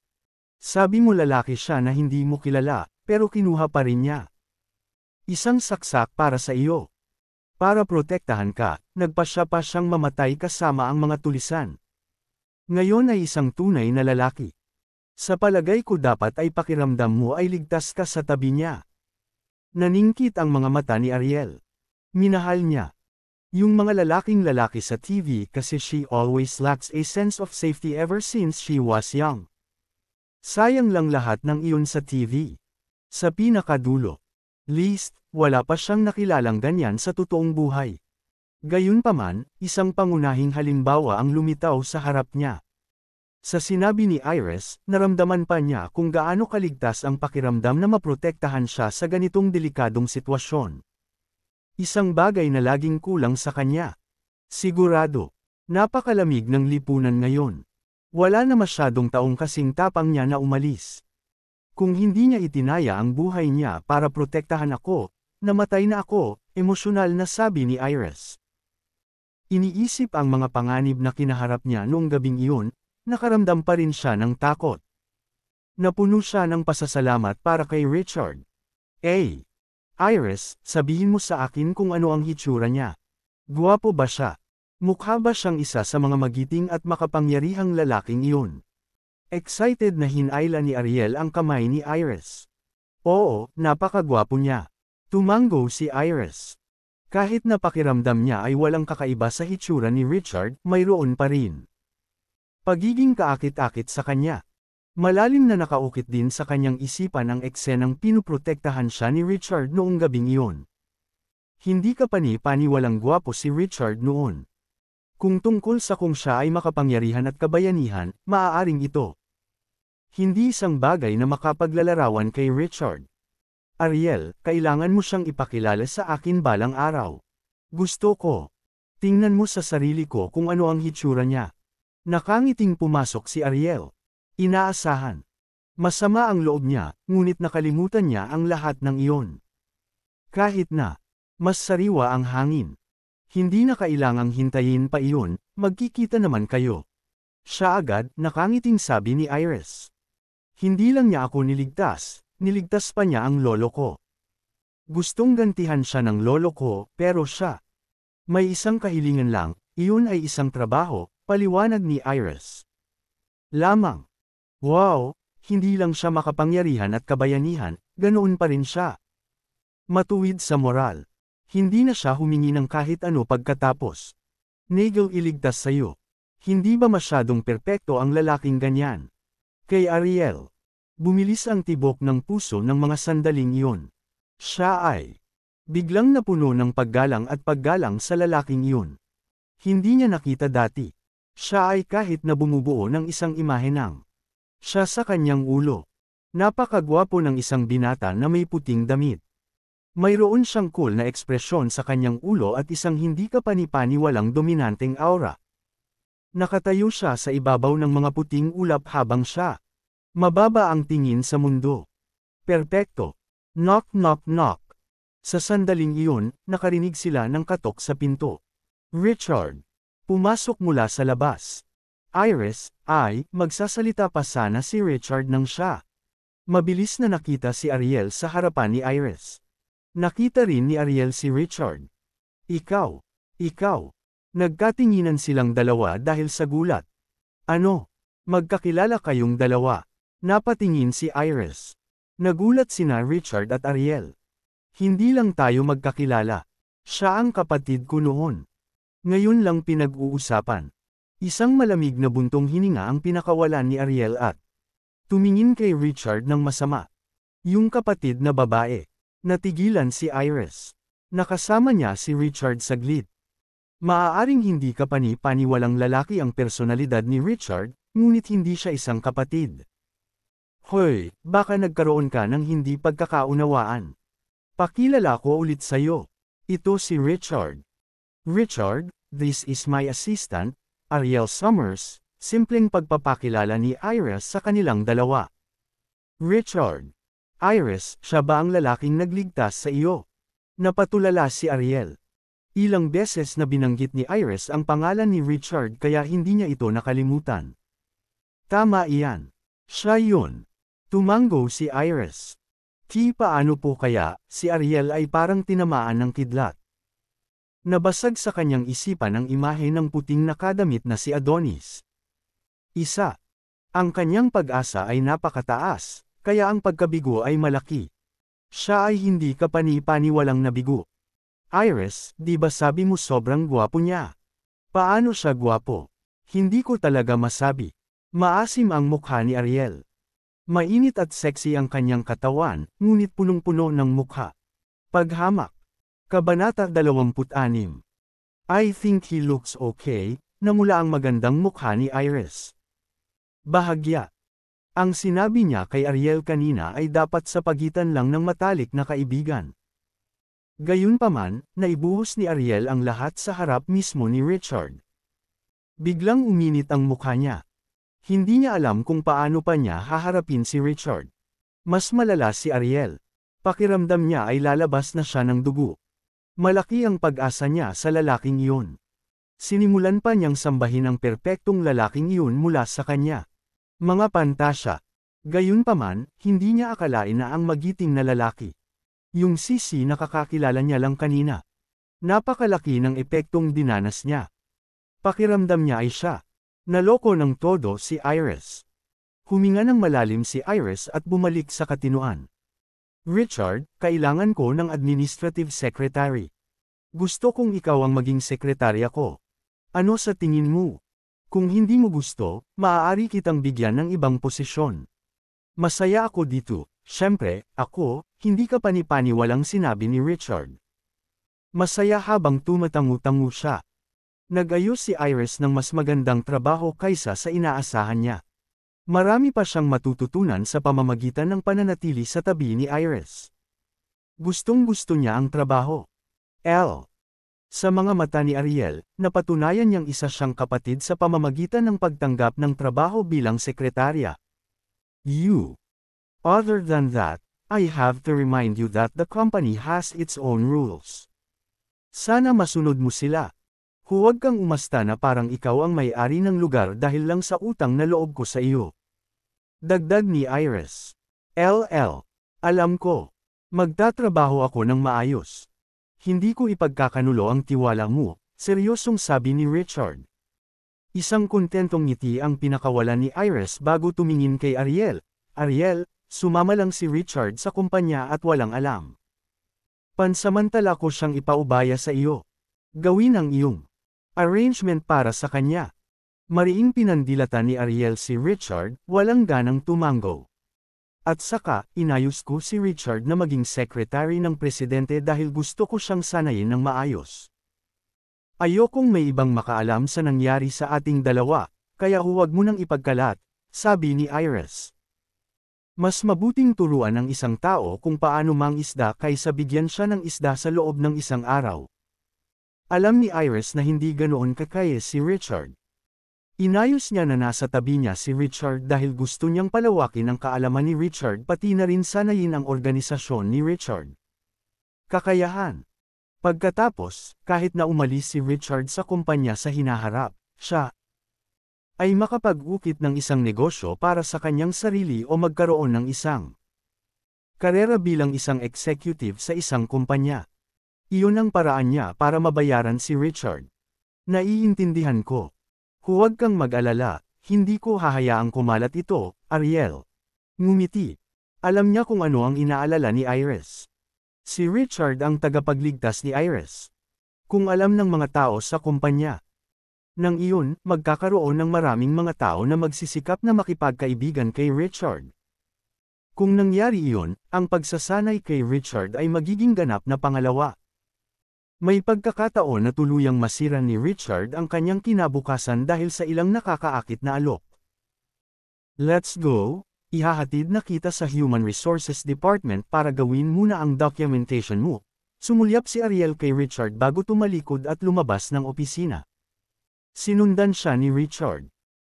Sabi mo lalaki siya na hindi mo kilala, pero kinuha pa rin niya. Isang saksak para sa iyo. Para protektahan ka, nagpasya pa siyang mamatay kasama ang mga tulisan. Ngayon ay isang tunay na lalaki. Sa palagay ko dapat ay pakiramdam mo ay ligtas ka sa tabi niya. Naningkit ang mga mata ni Ariel. Minahal niya. Yung mga lalaking lalaki sa TV kasi she always lacks a sense of safety ever since she was young. Sayang lang lahat ng iyon sa TV. Sa pinakadulo. Least, wala pa siyang nakilalang ganyan sa totoong buhay. Gayunpaman, isang pangunahing halimbawa ang lumitaw sa harap niya. Sa sinabi ni Iris, naramdaman pa niya kung gaano kaligtas ang pakiramdam na maprotektahan siya sa ganitong delikadong sitwasyon. Isang bagay na laging kulang sa kanya. Sigurado, napakalamig ng lipunan ngayon. Wala na masyadong taong kasing tapang niya na umalis. Kung hindi niya itinaya ang buhay niya para protektahan ako, namatay na ako, emosyonal na sabi ni Iris. Iniisip ang mga panganib na kinaharap niya noong gabing iyon, nakaramdam pa rin siya ng takot. Napuno siya ng pasasalamat para kay Richard. Iris, sabihin mo sa akin kung ano ang hitsura niya. Guwapo ba siya? Mukha ba siyang isa sa mga magiting at makapangyarihang lalaking iyon? Excited na hinayla ni Ariel ang kamay ni Iris. Oo, napakagwapo niya. Tumanggo si Iris. Kahit na pakiramdam niya ay walang kakaiba sa hitsura ni Richard, mayroon pa rin pagiging kaakit-akit sa kanya. Malalim na nakaukit din sa kanyang isipan ang eksenang pinuprotektahan siya ni Richard noong gabing iyon. Hindi ka pani-paniwalang gwapo si Richard noon. Kung tungkol sa kung siya ay makapangyarihan at kabayanihan, maaaring ito. Hindi isang bagay na makapaglalarawan kay Richard. Ariel, kailangan mo siyang ipakilala sa akin balang araw. Gusto ko. Tingnan mo sa sarili ko kung ano ang hitsura niya. Nakangiting pumasok si Ariel. Inaasahan. Masama ang loob niya, ngunit nakalimutan niya ang lahat ng iyon. Kahit na, mas sariwa ang hangin. Hindi na kailangang hintayin pa iyon, magkikita naman kayo. Siya agad, nakangiting sabi ni Iris. Hindi lang niya ako niligtas pa niya ang lolo ko. Gustong gantihan siya ng lolo ko, pero siya. May isang kahilingan lang, iyon ay isang trabaho, paliwanag ni Iris. Lamang. Wow, hindi lang siya makapangyarihan at kabayanihan, ganoon pa rin siya. Matuwid sa moral. Hindi na siya humingi ng kahit ano pagkatapos. Nagel iligtas sa'yo. Hindi ba masyadong perpekto ang lalaking ganyan? Kay Ariel. Bumilis ang tibok ng puso ng mga sandaling iyon. Siya ay biglang napuno ng paggalang at paggalang sa lalaking iyon. Hindi niya nakita dati. Siya ay kahit na bumubuo ng isang imahe ng siya sa kanyang ulo. Napakagwapo ng isang binata na may puting damit. Mayroon siyang cool na ekspresyon sa kanyang ulo at isang hindi kapani-paniwalang dominanteng aura. Nakatayo siya sa ibabaw ng mga puting ulap habang siya. Mababa ang tingin sa mundo. Perpekto. Knock knock knock. Sa sandaling iyon, nakarinig sila ng katok sa pinto. Richard. Pumasok mula sa labas. Iris, magsasalita pa sana si Richard nang siya. Mabilis na nakita si Ariel sa harapan ni Iris. Nakita rin ni Ariel si Richard. Ikaw. Nagkatinginan silang dalawa dahil sa gulat. Ano? Magkakilala kayong dalawa. Napatingin si Iris. Nagulat sina Richard at Ariel. Hindi lang tayo magkakilala. Siya ang kapatid ko noon. Ngayon lang pinag-uusapan. Isang malamig na buntong hininga ang pinakawalan ni Ariel at tumingin kay Richard ng masama. Yung kapatid na babae. Natigilan si Iris. Nakasama niya si Richard saglit. Maaaring hindi kapani-paniwalang lalaki ang personalidad ni Richard, ngunit hindi siya isang kapatid. Hoy, baka nagkaroon ka ng hindi pagkakaunawaan. Pakilala ko ulit sa'yo. Ito si Richard. Richard, this is my assistant, Ariel Summers, simpleng pagpapakilala ni Iris sa kanilang dalawa. Richard. Iris, siya ba ang lalaking nagligtas sa iyo? Napatulala si Ariel. Ilang beses na binanggit ni Iris ang pangalan ni Richard kaya hindi niya ito nakalimutan. Tama iyan. Siya yun. Tumango si Iris. Paano po kaya, si Ariel ay parang tinamaan ng kidlat. Nabasag sa kanyang isipan ang imahe ng puting nakadamit na si Adonis. Isa. Ang kanyang pag-asa ay napakataas, kaya ang pagkabigo ay malaki. Siya ay hindi kapani-paniwalang nabigo. Iris, di ba sabi mo sobrang gwapo niya? Paano siya gwapo? Hindi ko talaga masabi. Maasim ang mukha ni Ariel. Mainit at sexy ang kanyang katawan, ngunit punong-puno ng mukha. Paghamak. Kabanata 26. I think he looks okay, namula ang magandang mukha ni Iris. Bahagya. Ang sinabi niya kay Ariel kanina ay dapat sa pagitan lang ng matalik na kaibigan. Gayunpaman, naibuhos ni Ariel ang lahat sa harap mismo ni Richard. Biglang uminit ang mukha niya. Hindi niya alam kung paano pa niya haharapin si Richard. Mas malala si Ariel. Pakiramdam niya ay lalabas na siya ng dugo. Malaki ang pag-asa niya sa lalaking iyon. Sinimulan pa niyang sambahin ang perpektong lalaking iyon mula sa kanya. Mga pantasya. Gayunpaman, hindi niya akalain na ang magiting na lalaki. Yung sisi nakakakilala niya lang kanina. Napakalaki ng epektong dinanas niya. Pakiramdam niya ay siya. Naloko ng todo si Iris. Huminga ng malalim si Iris at bumalik sa katinuan. Richard, kailangan ko ng administrative secretary. Gusto kong ikaw ang maging sekretarya ko. Ano sa tingin mo? Kung hindi mo gusto, maaari kitang bigyan ng ibang posisyon. Masaya ako dito. Siyempre, ako, hindi ka pani-paniwalang sinabi ni Richard. Masaya habang tumatangu-tangu siya. Nag-ayos si Iris ng mas magandang trabaho kaysa sa inaasahan niya. Marami pa siyang matututunan sa pamamagitan ng pananatili sa tabi ni Iris. Gustong-gusto niya ang trabaho. Sa mga mata ni Ariel, napatunayan niyang isa siyang kapatid sa pamamagitan ng pagtanggap ng trabaho bilang sekretarya. Other than that, I have to remind you that the company has its own rules. Sana masunod mo sila. Huwag kang umasta na parang ikaw ang may-ari ng lugar dahil lang sa utang na loob ko sa iyo. Dagdag ni Iris. Alam ko. Magtatrabaho ako ng maayos. Hindi ko ipagkakanulo ang tiwala mo, seryosong sabi ni Richard. Isang kontentong ngiti ang pinakawalan ni Iris bago tumingin kay Ariel. Ariel, sumama lang si Richard sa kumpanya at walang alam. Pansamantala ko siyang ipaubaya sa iyo. Gawin ang iyong arrangement para sa kanya. Mariing pinandilata ni Ariel si Richard, walang ganang tumango. At saka, inayos ko si Richard na maging secretary ng presidente dahil gusto ko siyang sanayin ng maayos. Ayokong may ibang makaalam sa nangyari sa ating dalawa, kaya huwag mo nang ipagkalat, sabi ni Iris. Mas mabuting turuan ng isang tao kung paano mangisda kaysa bigyan siya ng isda sa loob ng isang araw. Alam ni Iris na hindi ganoon kakaya si Richard. Inayos niya na nasa tabi niya si Richard dahil gusto niyang palawakin ang kaalaman ni Richard pati na rin sanayin ang organisasyon ni Richard. Kakayahan. Pagkatapos, kahit na umalis si Richard sa kumpanya sa hinaharap, siya ay makapag-ukit ng isang negosyo para sa kanyang sarili o magkaroon ng isang karera bilang isang executive sa isang kumpanya. Iyon ang paraan niya para mabayaran si Richard. Naiintindihan ko. Huwag kang mag-alala, hindi ko hahayaang kumalat ito, Ariel. Ngumiti. Alam niya kung ano ang inaalala ni Iris. Si Richard ang tagapagligtas ni Iris. Kung alam ng mga tao sa kumpanya. Nang iyon, magkakaroon ng maraming mga tao na magsisikap na makipagkaibigan kay Richard. Kung nangyari iyon, ang pagsasanay kay Richard ay magiging ganap na pangalawa. May pagkakataon na tuluyang masira ni Richard ang kanyang kinabukasan dahil sa ilang nakakaakit na alok. Let's go, Ihahatid na kita sa Human Resources Department para gawin muna ang documentation mo. Sumulyap si Ariel kay Richard bago tumalikod at lumabas ng opisina. Sinundan siya ni Richard.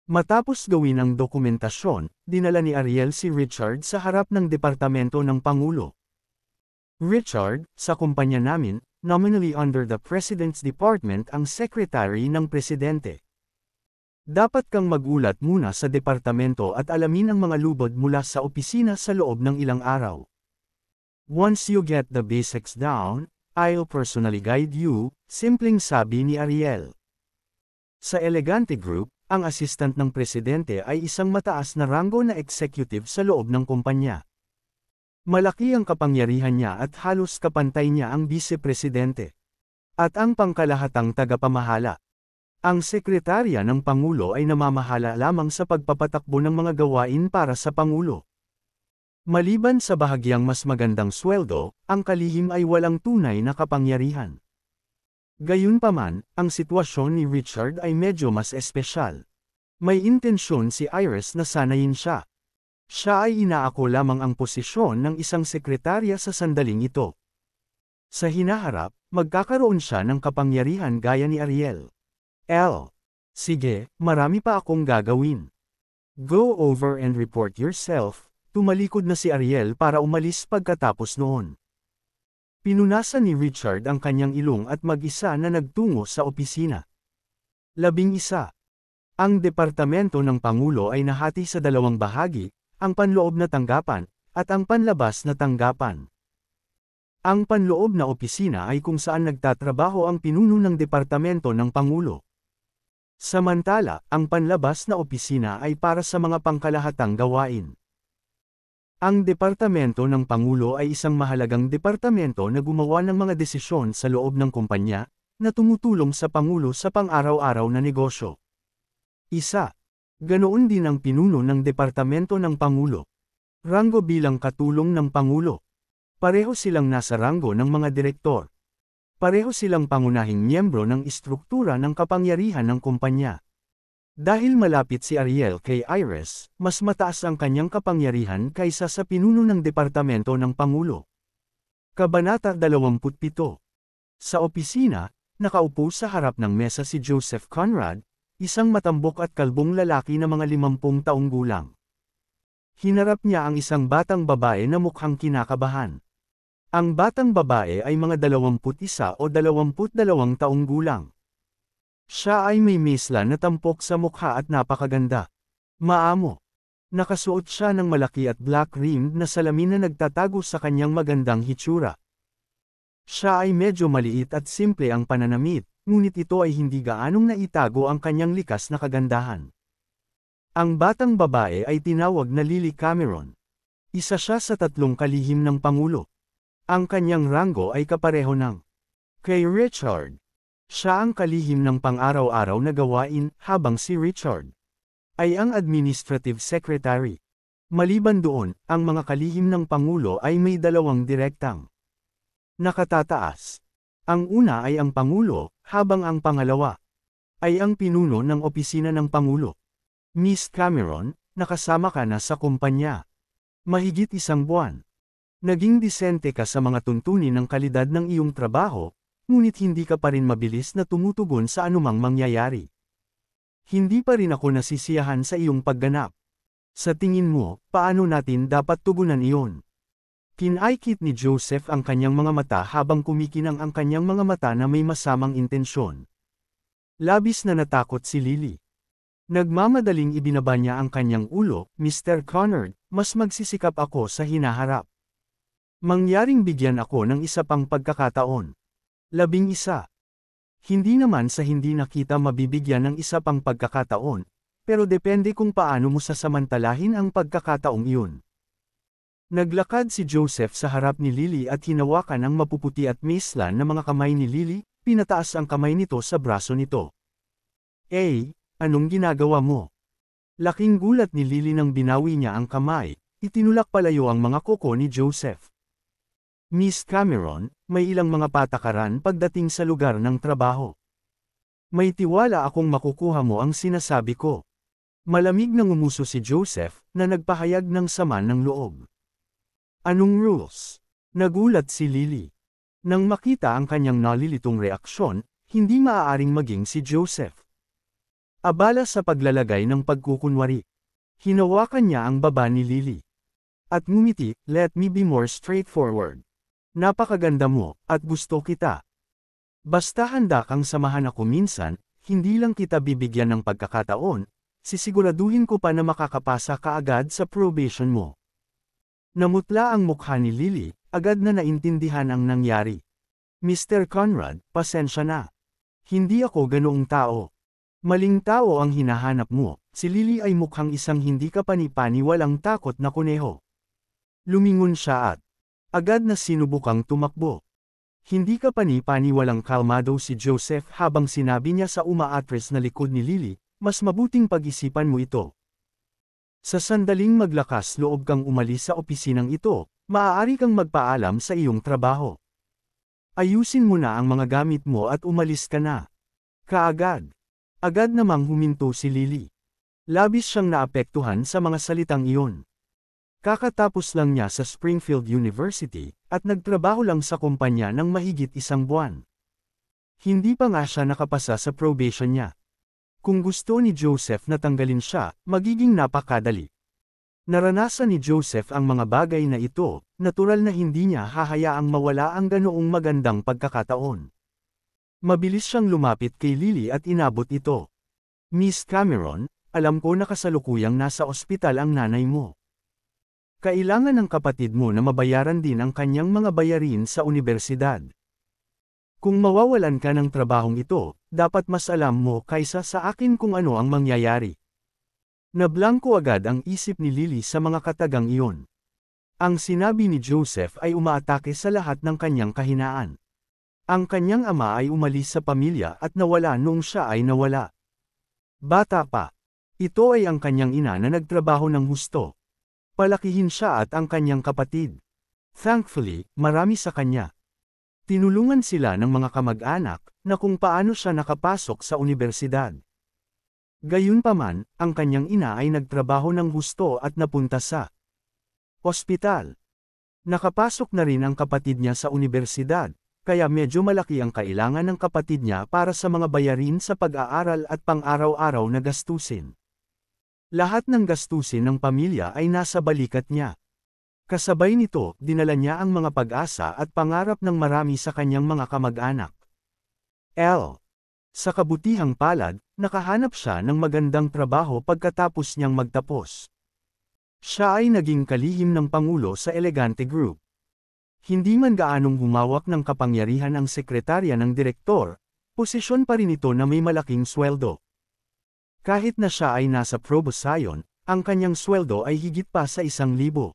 Matapos gawin ang dokumentasyon, dinala ni Ariel si Richard sa harap ng Departamento ng Pangulo. Richard, sa kumpanya namin, nominally under the President's Department ang Secretary ng Presidente. Dapat kang magulat muna sa departamento at alamin ang mga lubod mula sa opisina sa loob ng ilang araw. Once you get the basics down, I'll personally guide you, simpleng sabi ni Ariel. Sa Elegante Group, ang assistant ng presidente ay isang mataas na ranggo na executive sa loob ng kumpanya. Malaki ang kapangyarihan niya at halos kapantay niya ang vice-presidente. At ang pangkalahatang tagapamahala. Ang sekretarya ng Pangulo ay namamahala lamang sa pagpapatakbo ng mga gawain para sa Pangulo. Maliban sa bahagyang mas magandang sweldo, ang kalihim ay walang tunay na kapangyarihan. Gayunpaman, ang sitwasyon ni Richard ay medyo mas espesyal. May intensyon si Iris na sanayin siya. Siya ay inaako lamang ang posisyon ng isang sekretarya sa sandaling ito. Sa hinaharap, magkakaroon siya ng kapangyarihan gaya ni Ariel. Sige, marami pa akong gagawin. Go over and report yourself. Tumalikod na si Ariel para umalis pagkatapos noon. Pinunasan ni Richard ang kanyang ilong at mag-isa na nagtungo sa opisina. 11. Ang Departamento ng Pangulo ay nahati sa dalawang bahagi, ang panloob na tanggapan, at ang panlabas na tanggapan. Ang panloob na opisina ay kung saan nagtatrabaho ang pinuno ng Departamento ng Pangulo. Samantala, ang panlabas na opisina ay para sa mga pangkalahatang gawain. Ang Departamento ng Pangulo ay isang mahalagang departamento na gumawa ng mga desisyon sa loob ng kumpanya, na tumutulong sa Pangulo sa pang-araw-araw na negosyo. Ganoon din ang pinuno ng Departamento ng Pangulo. Ranggo bilang katulong ng Pangulo. Pareho silang nasa ranggo ng mga direktor. Pareho silang pangunahing miyembro ng istruktura ng kapangyarihan ng kumpanya. Dahil malapit si Ariel kay Iris, mas mataas ang kanyang kapangyarihan kaysa sa pinuno ng Departamento ng Pangulo. Kabanata 27. Sa opisina, nakaupo sa harap ng mesa si Joseph Conrad, isang matambok at kalbong lalaki na mga 50 taong gulang. Hinarap niya ang isang batang babae na mukhang kinakabahan. Ang batang babae ay mga 21 o 22 taong gulang. Siya ay may misla na tampok sa mukha at napakaganda. Maamo. Nakasuot siya ng malaki at black-rimmed na salamin na nagtatago sa kanyang magandang hitsura. Siya ay medyo maliit at simple ang pananamit, ngunit ito ay hindi gaanong naitago ang kanyang likas na kagandahan. Ang batang babae ay tinawag na Lily Cameron. Isa siya sa 3 kalihim ng Pangulo. Ang kanyang ranggo ay kapareho ng kay Richard. Siya ang kalihim ng pang-araw-araw na gawain, habang si Richard ay ang Administrative Secretary. Maliban doon, ang mga kalihim ng Pangulo ay may 2 direktang nakatataas. Ang una ay ang Pangulo, habang ang pangalawa ay ang pinuno ng opisina ng Pangulo. Miss Cameron, nakasama ka na sa kumpanya. Mahigit 1 buwan. Naging disente ka sa mga tuntunin ng kalidad ng iyong trabaho, ngunit hindi ka pa rin mabilis na tumutugon sa anumang mangyayari. Hindi pa rin ako nasisiyahan sa iyong pagganap. Sa tingin mo, paano natin dapat tugunan iyon? Kinaikit ni Joseph ang kanyang mga mata habang kumikinang ang kanyang mga mata na may masamang intensyon. Labis na natakot si Lily. Nagmamadaling ibinaba niya ang kanyang ulo, Mr. Conrad, mas magsisikap ako sa hinaharap. Mangyaring bigyan ako ng isa pang pagkakataon. 11. Hindi naman sa hindi na kita mabibigyan ng isa pang pagkakataon, pero depende kung paano mo sasamantalahin ang pagkakataong iyon. Naglakad si Joseph sa harap ni Lily at hinawakan ang mapuputi at mislan na mga kamay ni Lily, pinataas ang kamay nito sa braso nito. Anong ginagawa mo? Laking gulat ni Lily nang binawi niya ang kamay, itinulak palayo ang mga kuko ni Joseph. Miss Cameron, may ilang mga patakaran pagdating sa lugar ng trabaho. May tiwala akong makukuha mo ang sinasabi ko. Malamig na ngumuso si Joseph, na nagpahayag ng sama ng loob. Anong rules? Nagulat si Lily. Nang makita ang kanyang nalilitong reaksyon, hindi maaaring maging si Joseph. Abala sa paglalagay ng pagkukunwari. Hinawakan niya ang baba ni Lily. At ngumiti, let me be more straightforward. Napakaganda mo, at gusto kita. Basta handa kang samahan ako minsan, hindi lang kita bibigyan ng pagkakataon, sisiguraduhin ko pa na makakapasa ka agad sa probation mo. Namutla ang mukha ni Lily, agad na naintindihan ang nangyari. Mr. Conrad, pasensya na. Hindi ako ganoong tao. Maling tao ang hinahanap mo, si Lily ay mukhang isang hindi kapani-pani walang takot na kuneho. Lumingon siya at agad na sinubukang tumakbo. Hindi kapani-pani walang kalmado si Joseph habang sinabi niya sa umaatres na likod ni Lily, mas mabuting pag-isipan mo ito. Sa sandaling maglakas loob kang umalis sa opisinang ito, maaari kang magpaalam sa iyong trabaho. Ayusin mo na ang mga gamit mo at umalis ka na. Kaagad. Agad namang huminto si Lily. Labis siyang naapektuhan sa mga salitang iyon. Kakatapos lang niya sa Springfield University, at nagtrabaho lang sa kumpanya ng mahigit 1 buwan. Hindi pa nga siya nakapasa sa probation niya. Kung gusto ni Joseph na tanggalin siya, magiging napakadali. Naranasan ni Joseph ang mga bagay na ito, natural na hindi niya hahayaang mawala ang ganoong magandang pagkakataon. Mabilis siyang lumapit kay Lily at inabot ito. Miss Cameron, alam ko na kasalukuyang nasa ospital ang nanay mo. Kailangan ng kapatid mo na mabayaran din ang kanyang mga bayarin sa universidad. Kung mawawalan ka ng trabahong ito, dapat mas alam mo kaysa sa akin kung ano ang mangyayari. Nablangko agad ang isip ni Lily sa mga katagang iyon. Ang sinabi ni Joseph ay umaatake sa lahat ng kanyang kahinaan. Ang kanyang ama ay umalis sa pamilya at nawala noong siya ay nawala. Bata pa. Ito ay ang kanyang ina na nagtrabaho ng husto. Palakihin siya at ang kanyang kapatid. Thankfully, marami sa kanya. Tinulungan sila ng mga kamag-anak, na kung paano siya nakapasok sa universidad. Gayunpaman, ang kanyang ina ay nagtrabaho ng husto at napunta sa ospital. Nakapasok na rin ang kapatid niya sa universidad, kaya medyo malaki ang kailangan ng kapatid niya para sa mga bayarin sa pag-aaral at pang-araw-araw na gastusin. Lahat ng gastusin ng pamilya ay nasa balikat niya. Kasabay nito, dinala niya ang mga pag-asa at pangarap ng marami sa kanyang mga kamag-anak. Sa kabutihang palad, nakahanap siya ng magandang trabaho pagkatapos niyang magtapos. Siya ay naging kalihim ng Pangulo sa Elegante Group. Hindi man gaanong humawak ng kapangyarihan ang sekretarya ng direktor, posisyon pa rin ito na may malaking sweldo. Kahit na siya ay nasa proboscion, ang kanyang sweldo ay higit pa sa 1,000.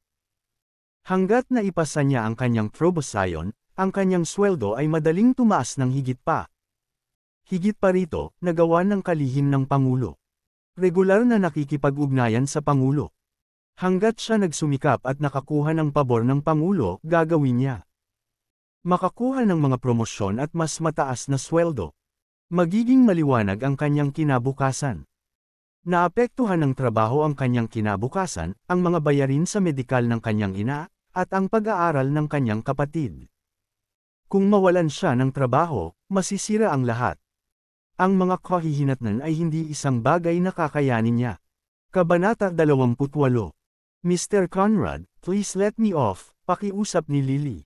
Hanggat na ipasa niya ang kanyang proboscion, ang kanyang sweldo ay madaling tumaas ng higit pa. Higit pa rito, nagawa ng kalihim ng Pangulo. Regular na nakikipag-ugnayan sa Pangulo. Hanggat siya nagsumikap at nakakuha ng pabor ng Pangulo, gagawin niya. Makakuha ng mga promosyon at mas mataas na sweldo. Magiging maliwanag ang kanyang kinabukasan. Naapektuhan ng trabaho ang kanyang kinabukasan, ang mga bayarin sa medikal ng kanyang ina, at ang pag-aaral ng kanyang kapatid. Kung mawalan siya ng trabaho, masisira ang lahat. Ang mga kahihinatnan ay hindi isang bagay na kakayanin niya. Kabanata 28. Mr. Conrad, please let me off, pakiusap ni Lily.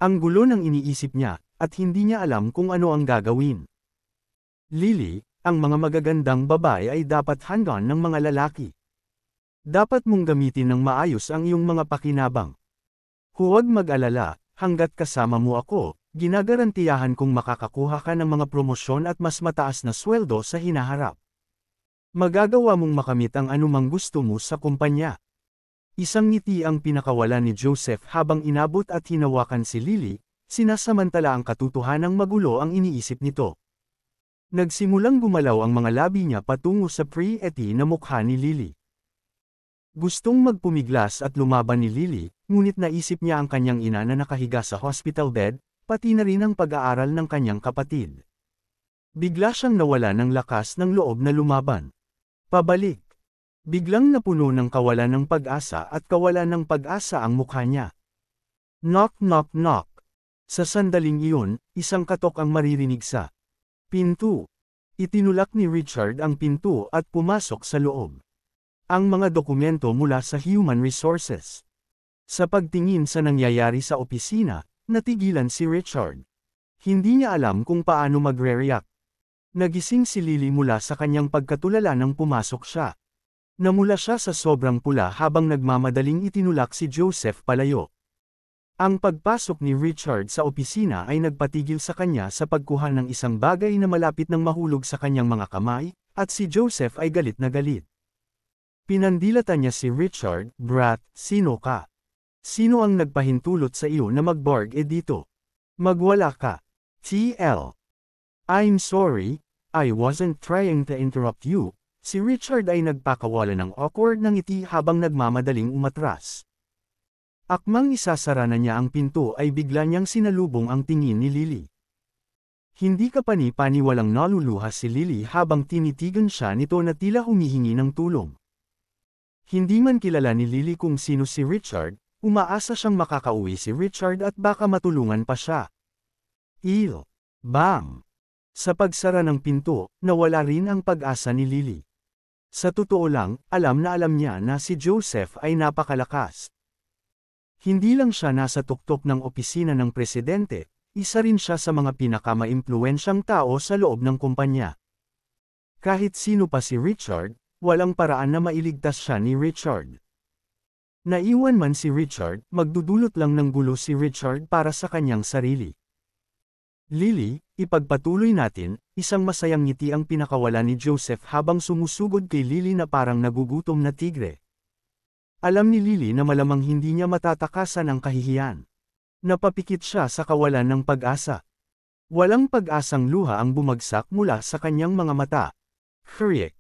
Ang gulo ng iniisip niya, at hindi niya alam kung ano ang gagawin. Lily, ang mga magagandang babae ay dapat hanggan ng mga lalaki. Dapat mong gamitin ng maayos ang iyong mga pakinabang. Huwag mag-alala, hanggat kasama mo ako, ginagarantiyahan kong makakakuha ka ng mga promosyon at mas mataas na sweldo sa hinaharap. Magagawa mong makamit ang anumang gusto mo sa kumpanya. Isang ngiti ang pinakawala ni Joseph habang inabot at hinawakan si Lily, sinasamantala ang katotohanang magulo ang iniisip nito. Nagsimulang gumalaw ang mga labi niya patungo sa pretty na mukha ni Lily. Gustong magpumiglas at lumaban ni Lily, ngunit naisip niya ang kanyang ina na nakahiga sa hospital bed, pati na rin ang pag-aaral ng kanyang kapatid. Bigla siyang nawala ng lakas ng loob na lumaban. Pabalik. Biglang napuno ng kawalan ng pag-asa at kawalan ng pag-asa ang mukha niya. Knock knock knock. Sa sandaling iyon, isang katok ang maririnig sa pinto. Itinulak ni Richard ang pinto at pumasok sa loob. Ang mga dokumento mula sa Human Resources. Sa pagtingin sa nangyayari sa opisina, natigilan si Richard. Hindi niya alam kung paano magre-react. Nagising si Lily mula sa kanyang pagkatulala nang pumasok siya. Namula siya sa sobrang pula habang nagmamadaling itinulak si Joseph palayo. Ang pagpasok ni Richard sa opisina ay nagpatigil sa kanya sa pagkuha ng isang bagay na malapit nang mahulog sa kanyang mga kamay, at si Joseph ay galit na galit. Pinandilatan niya si Richard. "Brat, sino ka? Sino ang nagpahintulot sa iyo na mag-barg dito? Magwala ka." TL. "I'm sorry, I wasn't trying to interrupt you." Si Richard ay nagpakawala ng awkward ng ngiti habang nagmamadaling umatras. Akmang isasara na niya ang pinto ay bigla niyang sinalubong ang tingin ni Lily. Hindi kapani-paniwalang naluluha si Lily habang tinitigan siya nito na tila humihingi ng tulong. Hindi man kilala ni Lily kung sino si Richard, umaasa siyang makakauwi si Richard at baka matulungan pa siya. Bam! Sa pagsara ng pinto, nawala rin ang pag-asa ni Lily. Sa totoo lang, alam niya na si Joseph ay napakalakas. Hindi lang siya nasa tuktok ng opisina ng presidente, isa rin siya sa mga pinakamaimpluwensyang tao sa loob ng kumpanya. Kahit sino pa si Richard, walang paraan na mailigtas siya ni Richard. Naiwan man si Richard, magdudulot lang ng gulo si Richard para sa kanyang sarili. "Lily, ipagpatuloy natin." Isang masayang ngiti ang pinakawala ni Joseph habang sumusugod kay Lily na parang nagugutom na tigre. Alam ni Lily na malamang hindi niya matatakasan ang kahihiyan. Napapikit siya sa kawalan ng pag-asa. Walang pag-asang luha ang bumagsak mula sa kanyang mga mata. Hurriek!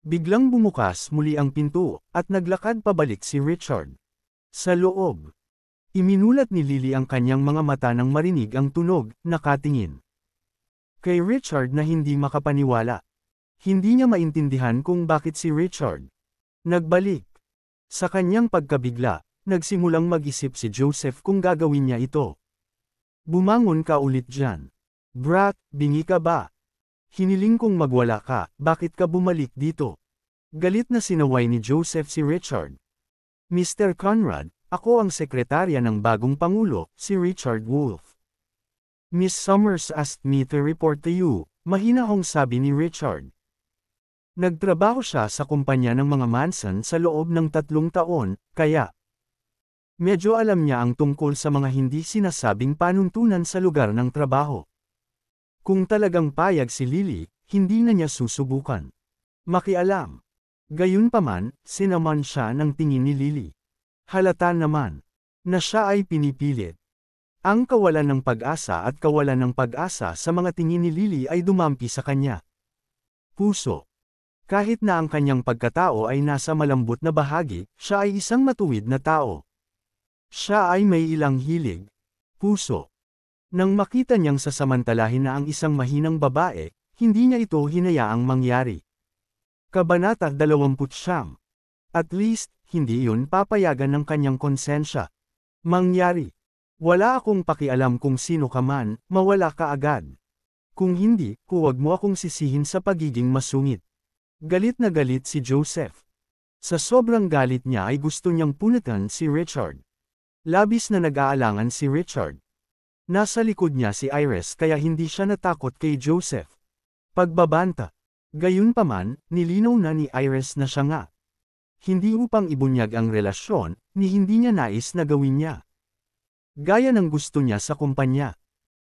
Biglang bumukas muli ang pinto, at naglakad pabalik si Richard. Sa loob. Iminulat ni Lily ang kanyang mga mata nang marinig ang tunog, nakatingin kay Richard na hindi makapaniwala. Hindi niya maintindihan kung bakit si Richard nagbalik. Sa kanyang pagkabigla, nagsimulang mag-isip si Joseph kung gagawin niya ito. "Bumangon ka ulit dyan. Brat, bingi ka ba? Hiniling kong magwala ka, bakit ka bumalik dito?" Galit na sinaway ni Joseph si Richard. "Mr. Conrad, ako ang sekretarya ng bagong pangulo, si Richard Wolff. Miss Summers asked me to report to you," mahinahong sabi ni Richard. Nagtrabaho siya sa kumpanya ng mga Manson sa loob ng 3 taon, kaya medyo alam niya ang tungkol sa mga hindi sinasabing panuntunan sa lugar ng trabaho. Kung talagang payag si Lily, hindi na niya susubukan makialam. Gayunpaman, sinaman siya ng tingin ni Lily. Halata naman na siya ay pinipilit. Ang kawalan ng pag-asa at kawalan ng pag-asa sa mga tingin ni Lily ay dumampi sa kanya puso. Kahit na ang kanyang pagkatao ay nasa malambot na bahagi, siya ay isang matuwid na tao. Siya ay may ilang hilig puso. Nang makita niyang sasamantalahin na ang isang mahinang babae, hindi niya ito hinayaang mangyari. Kabanata 29. At least, hindi iyon papayagan ng kanyang konsensya. Mangyari. "Wala akong pakialam kung sino ka man, mawala ka agad. Kung hindi, huwag mo akong sisihin sa pagiging masungit." Galit na galit si Joseph. Sa sobrang galit niya ay gusto niyang punatan si Richard. Labis na nag-aalangan si Richard. Nasa likod niya si Iris kaya hindi siya natakot kay Joseph. Pagbabanta. Gayunpaman, nilinaw na ni Iris na siya nga. Hindi upang ibunyag ang relasyon, ni hindi niya nais na gawin niya. Gaya ng gusto niya sa kumpanya.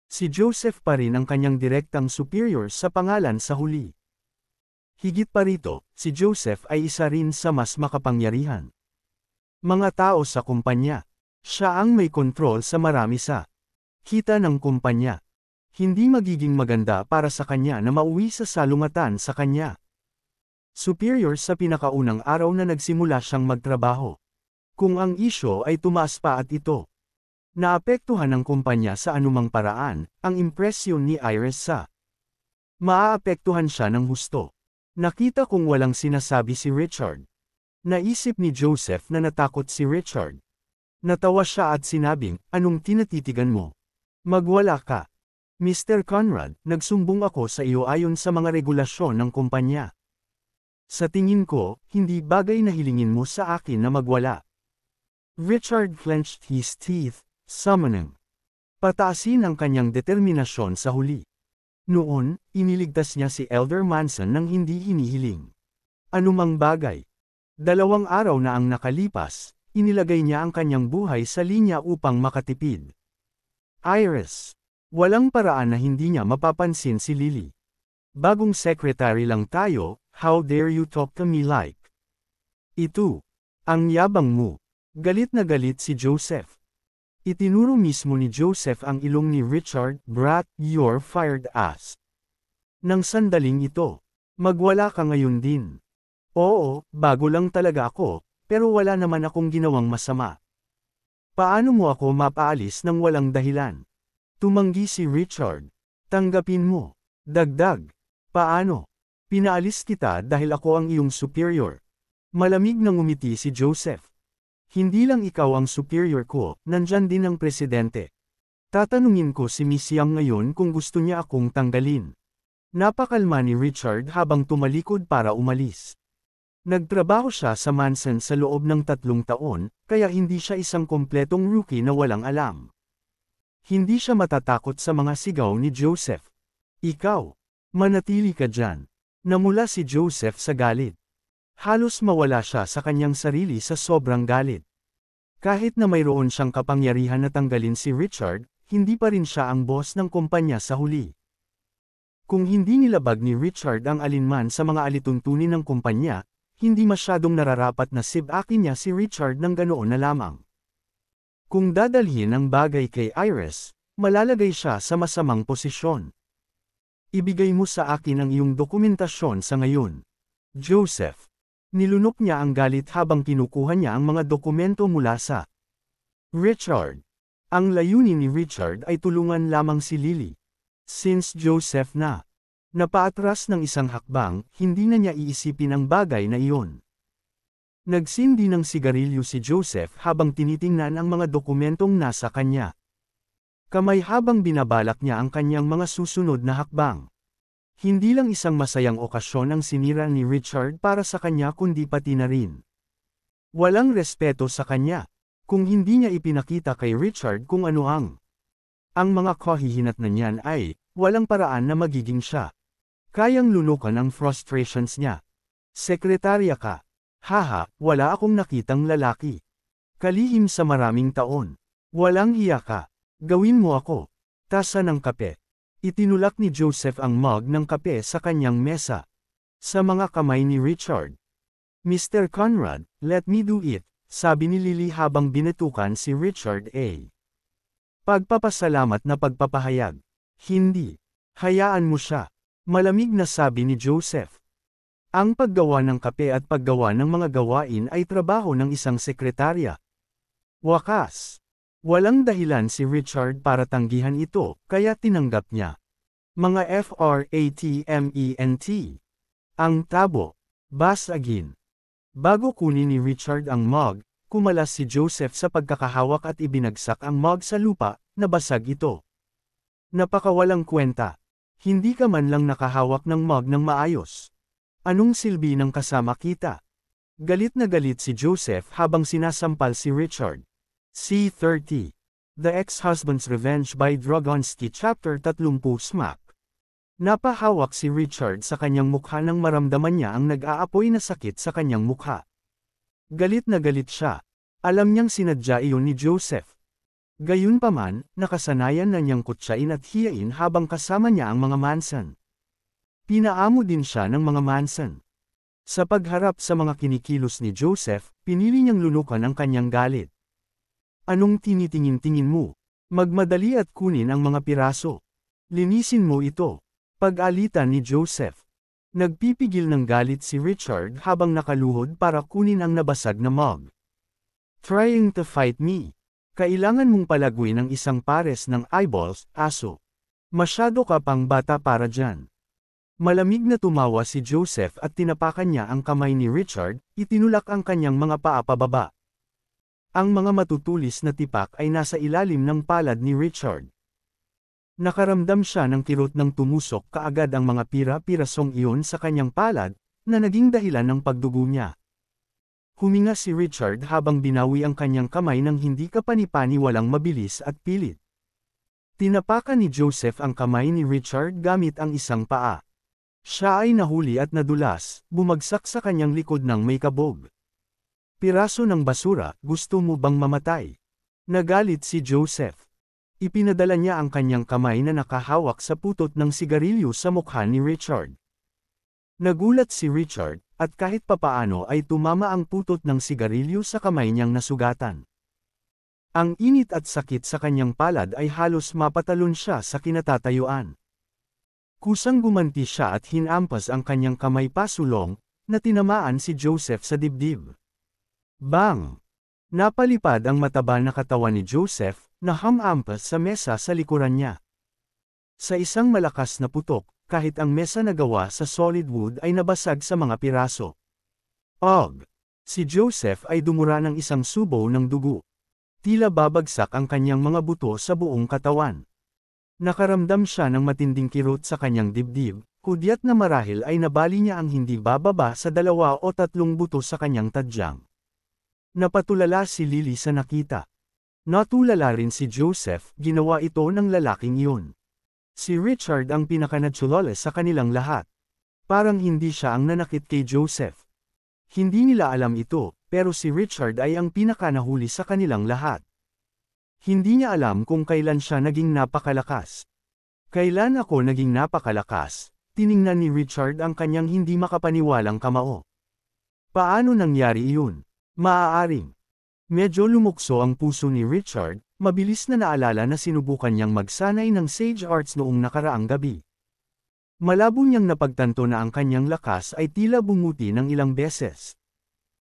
Si Joseph pa rin ang kanyang direktang superior sa pangalan sa huli. Higit pa rito, si Joseph ay isa rin sa mas makapangyarihan mga tao sa kumpanya. Siya ang may kontrol sa marami sa kita ng kumpanya. Hindi magiging maganda para sa kanya na mauwi sa salungatan sa kanya. Superior sa pinakaunang araw na nagsimula siyang magtrabaho. Kung ang isyo ay tumaas pa at ito naapektuhan ng kumpanya sa anumang paraan, ang impresyon ni Iris sa maaapektuhan siya ng husto. Nakita kong walang sinasabi si Richard. Naisip ni Joseph na natakot si Richard. Natawa siya at sinabing, anong tinatitigan mo? Magwala ka. Mr. Conrad, nagsumbong ako sa iyo ayon sa mga regulasyon ng kumpanya. Sa tingin ko, hindi bagay na hilingin mo sa akin na magwala. Richard clenched his teeth, summoning. Pataasin ang kanyang determinasyon sa huli. Noon, iniligtas niya si Elder Manson nang hindi hinihiling. Anumang bagay. 2 araw na ang nakalipas, inilagay niya ang kanyang buhay sa linya upang makatipid. Iris. Walang paraan na hindi niya mapapansin si Lily. Bagong secretary lang tayo, how dare you talk to me like? Ito. Ang yabang mo. Galit na galit si Joseph. Itinuro mismo ni Joseph ang ilong ni Richard, brat, you're fired ass. Nang sandaling ito, magwala ka ngayon din. Oo, bago lang talaga ako, pero wala naman akong ginawang masama. Paano mo ako mapaalis nang walang dahilan? Tumanggi si Richard. Tanggapin mo. Dagdag. Paano? Pinaalis kita dahil ako ang iyong superior. Malamig na ngumiti si Joseph. Hindi lang ikaw ang superior ko, nandyan din ang presidente. Tatanungin ko si Miss Young ngayon kung gusto niya akong tanggalin. Napakalma ni Richard habang tumalikod para umalis. Nagtrabaho siya sa Manson sa loob ng 3 taon, kaya hindi siya isang kompletong rookie na walang alam. Hindi siya matatakot sa mga sigaw ni Joseph. Ikaw, manatili ka dyan. Namula si Joseph sa galit. Halos mawala siya sa kanyang sarili sa sobrang galit. Kahit na mayroon siyang kapangyarihan na tanggalin si Richard, hindi pa rin siya ang boss ng kumpanya sa huli. Kung hindi nilabag ni Richard ang alinman sa mga alituntunin ng kumpanya, hindi masyadong nararapat na sibakin niya si Richard ng ganoon na lamang. Kung dadalhin ang bagay kay Iris, malalagay siya sa masamang posisyon. Ibigay mo sa akin ang iyong dokumentasyon sa ngayon. Joseph. Nilunok niya ang galit habang kinukuha niya ang mga dokumento mula sa Richard. Ang layunin ni Richard ay tulungan lamang si Lily. Since Joseph na napaatras ng isang hakbang, hindi na niya iisipin ang bagay na iyon. Nagsindi ng sigarilyo si Joseph habang tinitingnan ang mga dokumentong nasa kanya. Kamay habang binabalak niya ang kanyang mga susunod na hakbang. Hindi lang isang masayang okasyon ang sinira ni Richard para sa kanya kundi pati na rin. Walang respeto sa kanya, kung hindi niya ipinakita kay Richard kung ano ang mga kahihinatnan niyan ay, walang paraan na magiging siya. Kayang lunukan ang frustrations niya. Sekretarya ka. Haha, wala akong nakitang lalaki. Kalihim sa maraming taon. Walang hiya ka. Gawin mo ako. Tasa ng kape. Itinulak ni Joseph ang mug ng kape sa kanyang mesa. Sa mga kamay ni Richard. Mr. Conrad, let me do it, sabi ni Lily habang binetukan si Richard A. Pagpapasalamat na pagpapahayag. Hindi. Hayaan mo siya. Malamig na sabi ni Joseph. Ang paggawa ng kape at paggawa ng mga gawain ay trabaho ng isang sekretarya. Wakas. Walang dahilan si Richard para tanggihan ito, kaya tinanggap niya. Mga FRATMENT. Ang tabo. Basagin. Bago kunin ni Richard ang mug, kumalas si Joseph sa pagkakahawak at ibinagsak ang mug sa lupa, nabasag ito. Napakawalang kwenta. Hindi ka man lang nakahawak ng mug ng maayos. Anong silbi ng kasama kita? Galit na galit si Joseph habang sinasampal si Richard. C30. The Ex-Husband's Revenge by Dragonski Chapter 30 Smack. Napahawak si Richard sa kanyang mukha nang maramdaman niya ang nag-aapoy na sakit sa kanyang mukha. Galit na galit siya. Alam niyang sinadya iyon ni Joseph. Gayunpaman, nakasanayan na niyang kutsain at hiyain habang kasama niya ang mga Manson. Pinaamo din siya ng mga Manson. Sa pagharap sa mga kinikilos ni Joseph, pinili niyang lunukan ang kanyang galit. Anong tinitingin-tingin mo? Magmadali at kunin ang mga piraso. Linisin mo ito. Pag-alitan ni Joseph. Nagpipigil ng galit si Richard habang nakaluhod para kunin ang nabasag na mug. Trying to fight me. Kailangan mong palaguin ang isang pares ng eyeballs, aso. Masyado ka pang bata para dyan. Malamig na tumawa si Joseph at tinapakan niya ang kamay ni Richard, itinulak ang kanyang mga paa pababa. Ang mga matutulis na tipak ay nasa ilalim ng palad ni Richard. Nakaramdam siya ng kirot ng tumusok kaagad ang mga pira-pirasong iyon sa kanyang palad, na naging dahilan ng pagdugo niya. Huminga si Richard habang binawi ang kanyang kamay ng hindi kapani-paniwalang mabilis at pilit. Tinapakan ni Joseph ang kamay ni Richard gamit ang isang paa. Siya ay nahuli at nadulas, bumagsak sa kanyang likod ng may kabog. Piraso ng basura, gusto mo bang mamatay? Nagalit si Joseph. Ipinadala niya ang kanyang kamay na nakahawak sa putot ng sigarilyo sa mukha ni Richard. Nagulat si Richard, at kahit papaano ay tumama ang putot ng sigarilyo sa kamay niyang nasugatan. Ang init at sakit sa kanyang palad ay halos mapatalon siya sa kinatatayuan. Kusang gumanti siya at hinampas ang kanyang kamay pasulong, na tinamaan si Joseph sa dibdib. Bang! Napalipad ang mataba na katawan ni Joseph, na hamampas sa mesa sa likuran niya. Sa isang malakas na putok, kahit ang mesa na gawa sa solid wood ay nabasag sa mga piraso. Og! Si Joseph ay dumura ng isang subo ng dugo. Tila babagsak ang kanyang mga buto sa buong katawan. Nakaramdam siya ng matinding kirot sa kanyang dibdib, hudyat na marahil ay nabali niya ang hindi bababa sa 2 o 3 buto sa kanyang tadyang. Napatulala si Lily sa nakita. Natulala rin si Joseph, ginawa ito ng lalaking iyon. Si Richard ang pinakanatsulole sa kanilang lahat. Parang hindi siya ang nanakit kay Joseph. Hindi nila alam ito, pero si Richard ay ang pinakanahuli sa kanilang lahat. Hindi niya alam kung kailan siya naging napakalakas. Kailan ako naging napakalakas? Tiningnan ni Richard ang kanyang hindi makapaniwalang kamao. Paano nangyari iyon? Maaaring. Medyo lumukso ang puso ni Richard, mabilis na naalala na sinubukan niyang magsanay ng sage arts noong nakaraang gabi. Malabo niyang napagtanto na ang kanyang lakas ay tila bumuti ng ilang beses.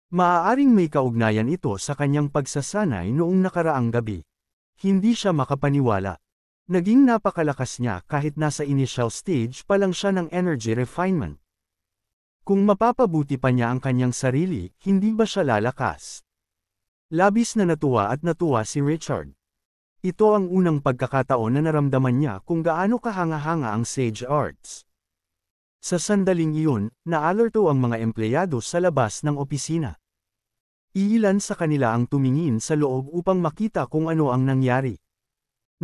Maaaring may kaugnayan ito sa kanyang pagsasanay noong nakaraang gabi. Hindi siya makapaniwala. Naging napakalakas niya kahit nasa initial stage pa lang siya ng energy refinement. Kung mapapabuti pa niya ang kanyang sarili, hindi ba siya lalakas? Labis na natuwa si Richard. Ito ang unang pagkakataon na naramdaman niya kung gaano kahanga-hanga ang sage arts. Sa sandaling iyon, naalerto ang mga empleyado sa labas ng opisina. Iilan sa kanila ang tumingin sa loob upang makita kung ano ang nangyari.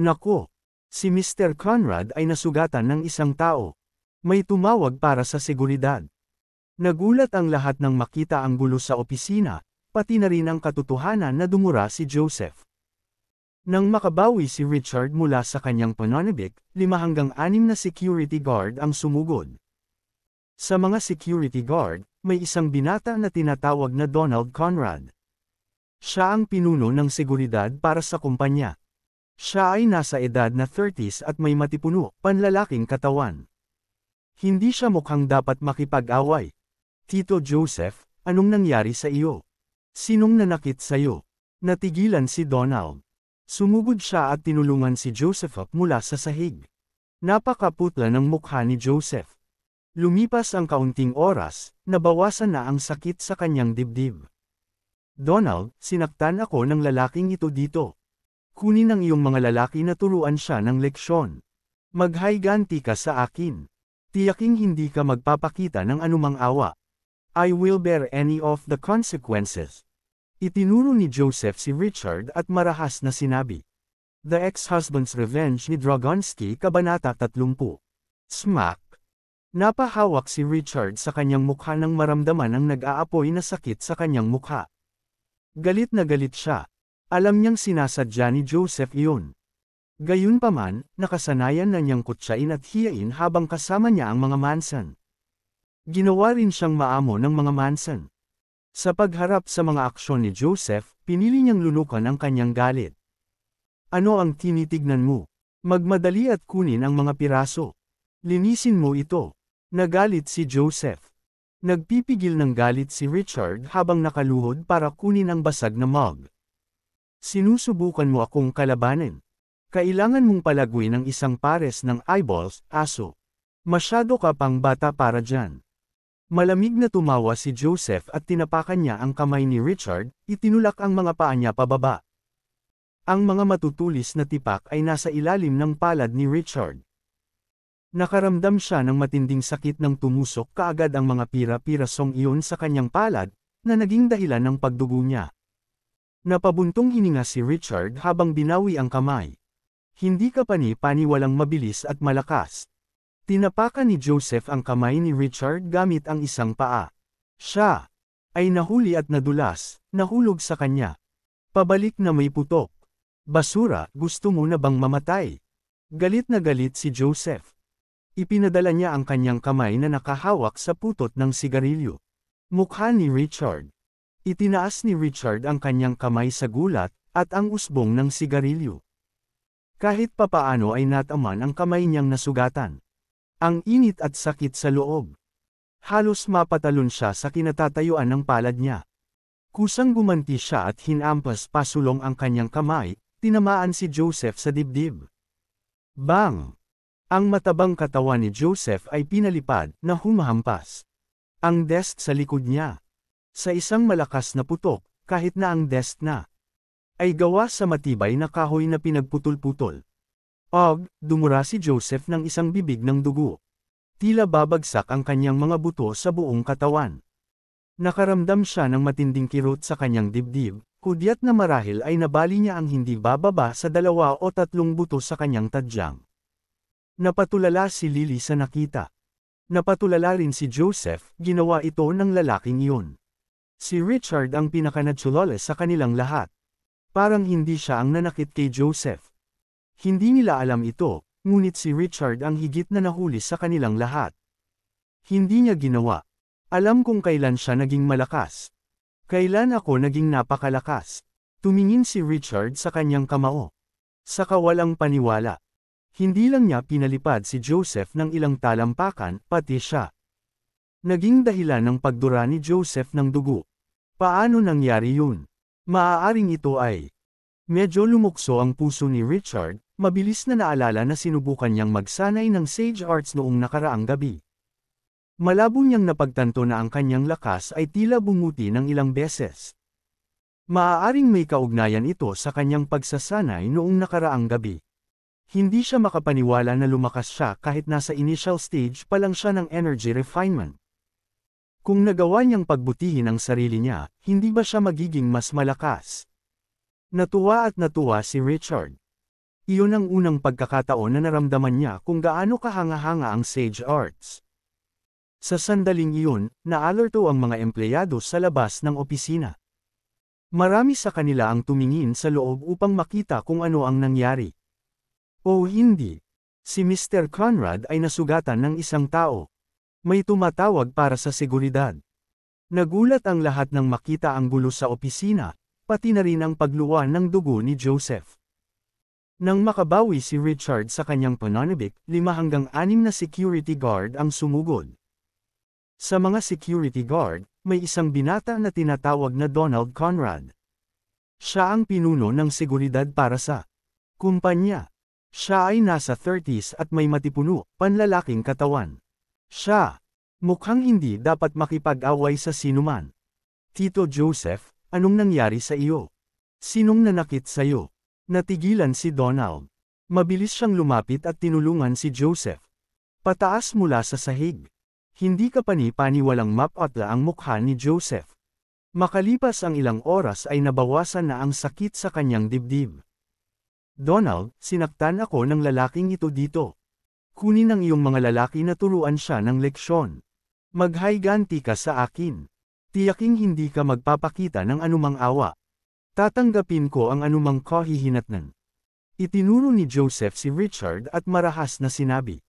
Nako! Si Mr. Conrad ay nasugatan ng isang tao. May tumawag para sa seguridad. Nagulat ang lahat nang makita ang gulo sa opisina, pati na rin ang katotohanan na dumura si Joseph. Nang makabawi si Richard mula sa kanyang pananabik, 5 hanggang 6 na security guard ang sumugod. Sa mga security guard, may isang binata na tinatawag na Donald Conrad. Siya ang pinuno ng seguridad para sa kumpanya. Siya ay nasa edad na 30s at may matipuno, panlalaking katawan. Hindi siya mukhang dapat makipag-away. Tito Joseph, anong nangyari sa iyo? Sinong nanakit sa iyo? Natigilan si Donald. Sumugod siya at tinulungan si Joseph mula sa sahig. Napakaputla ng mukha ni Joseph. Lumipas ang kaunting oras, nabawasan na ang sakit sa kanyang dibdib. Donald, sinaktan ako ng lalaking ito dito. Kunin ang iyong mga lalaki na turuan siya ng leksyon. Maghayganti ka sa akin. Tiyaking hindi ka magpapakita ng anumang awa. I will bear any of the consequences. Itinuro ni Joseph si Richard at marahas na sinabi. The Ex-Husband's Revenge ni Dragonsky, Kabanata 30. Smack! Napahawak si Richard sa kanyang mukha nang maramdaman ang nag-aapoy na sakit sa kanyang mukha. Galit na galit siya. Alam niyang sinasadya ni Joseph iyon. Gayunpaman, nakasanayan na niyang kutsain at hiyain habang kasama niya ang mga Manson. Ginawa rin siyang maamo ng mga Manson. Sa pagharap sa mga aksyon ni Joseph, pinili niyang lunukan ang kanyang galit. Ano ang tinitignan mo? Magmadali at kunin ang mga piraso. Linisin mo ito. Nagalit si Joseph. Nagpipigil ng galit si Richard habang nakaluhod para kunin ang basag na mug. Sinusubukan mo akong kalabanin. Kailangan mong palaguin ng isang pares ng eyeballs, aso. Masyado ka pang bata para dyan. Malamig na tumawa si Joseph at tinapakan niya ang kamay ni Richard, itinulak ang mga paa niya pababa. Ang mga matutulis na tipak ay nasa ilalim ng palad ni Richard. Nakaramdam siya ng matinding sakit nang tumusok kaagad ang mga pira-pirasong iyon sa kanyang palad, na naging dahilan ng pagdugo niya. Napabuntong hininga si Richard habang binawi ang kamay. Hindi ka pani-pani walang mabilis at malakas. Tinapakan ni Joseph ang kamay ni Richard gamit ang isang paa. Siya ay nahuli at nadulas, nahulog sa kanya. Pabalik na may putok. Basura, gusto mo na bang mamatay? Galit na galit si Joseph. Ipinadala niya ang kanyang kamay na nakahawak sa putot ng sigarilyo. Mukha ni Richard. Itinaas ni Richard ang kanyang kamay sa gulat, at ang usbong ng sigarilyo. Kahit papaano ay nataman ang kamay niyang nasugatan. Ang init at sakit sa loob. Halos mapatalon siya sa kinatatayuan ng palad niya. Kusang gumanti siya at hinampas pasulong ang kanyang kamay, tinamaan si Joseph sa dibdib. Bang! Ang matabang katawan ni Joseph ay pinalipad, na humahampas. Ang desk sa likod niya. Sa isang malakas na putok, kahit na ang desk na ay gawa sa matibay na kahoy na pinagputol-putol. Dumura si Joseph ng isang bibig ng dugo. Tila babagsak ang kanyang mga buto sa buong katawan. Nakaramdam siya ng matinding kirot sa kanyang dibdib, hudyat na marahil ay nabali niya ang hindi bababa sa 2 o 3 buto sa kanyang tadyang. Napatulala si Lily sa nakita. Napatulala rin si Joseph, ginawa ito ng lalaking iyon. Si Richard ang pinakanatsulole sa kanilang lahat. Parang hindi siya ang nanakit kay Joseph. Hindi nila alam ito, ngunit si Richard ang higit na nahuli sa kanilang lahat. Hindi niya ginawa. Alam kung kailan siya naging malakas. Kailan ako naging napakalakas. Tumingin si Richard sa kanyang kamao. Sa kawalang paniwala. Hindi lang niya pinalipad si Joseph ng ilang talampakan, pati siya. Naging dahilan ng pagdura ni Joseph ng dugo. Paano nangyari yun? Maaaring ito ay medyo lumukso ang puso ni Richard, mabilis na naalala na sinubukan niyang magsanay ng sage arts noong nakaraang gabi. Malabo niyang napagtanto na ang kanyang lakas ay tila bumuti ng ilang beses. Maaaring may kaugnayan ito sa kanyang pagsasanay noong nakaraang gabi. Hindi siya makapaniwala na lumakas siya kahit nasa initial stage pa lang siya ng energy refinement. Kung nagawa niyang pagbutihin ang sarili niya, hindi ba siya magiging mas malakas? Natuwa at natuwa si Richard. Iyon ang unang pagkakataon na naramdaman niya kung gaano kahanga-hanga ang sage arts. Sa sandaling iyon, naalerto ang mga empleyado sa labas ng opisina. Marami sa kanila ang tumingin sa loob upang makita kung ano ang nangyari. O hindi. Si Mr. Conrad ay nasugatan ng isang tao. May tumatawag para sa seguridad. Nagulat ang lahat nang makita ang gulo sa opisina, pati na rin ang pagluwa ng dugo ni Joseph. Nang makabawi si Richard sa kanyang pananabik, 5 hanggang 6 na security guard ang sumugod. Sa mga security guard, may isang binata na tinatawag na Donald Conrad. Siya ang pinuno ng seguridad para sa kumpanya. Siya ay nasa 30s at may matipuno, panlalaking katawan. Siya, mukhang hindi dapat makipag-away sa sinuman. Tito Joseph, anong nangyari sa iyo? Sinong nanakit sa iyo? Natigilan si Donald. Mabilis siyang lumapit at tinulungan si Joseph. Pataas mula sa sahig. Hindi ka pani-pani walang mapatla ang mukha ni Joseph. Makalipas ang ilang oras ay nabawasan na ang sakit sa kanyang dibdib. Donald, sinaktan ako ng lalaking ito dito. Kunin ang iyong mga lalaki na turuan siya ng leksyon. Maghayganti ka sa akin. Tiyaking hindi ka magpapakita ng anumang awa. Tatanggapin ko ang anumang kahihinatnan. Itinuro ni Joseph si Richard at marahas na sinabi.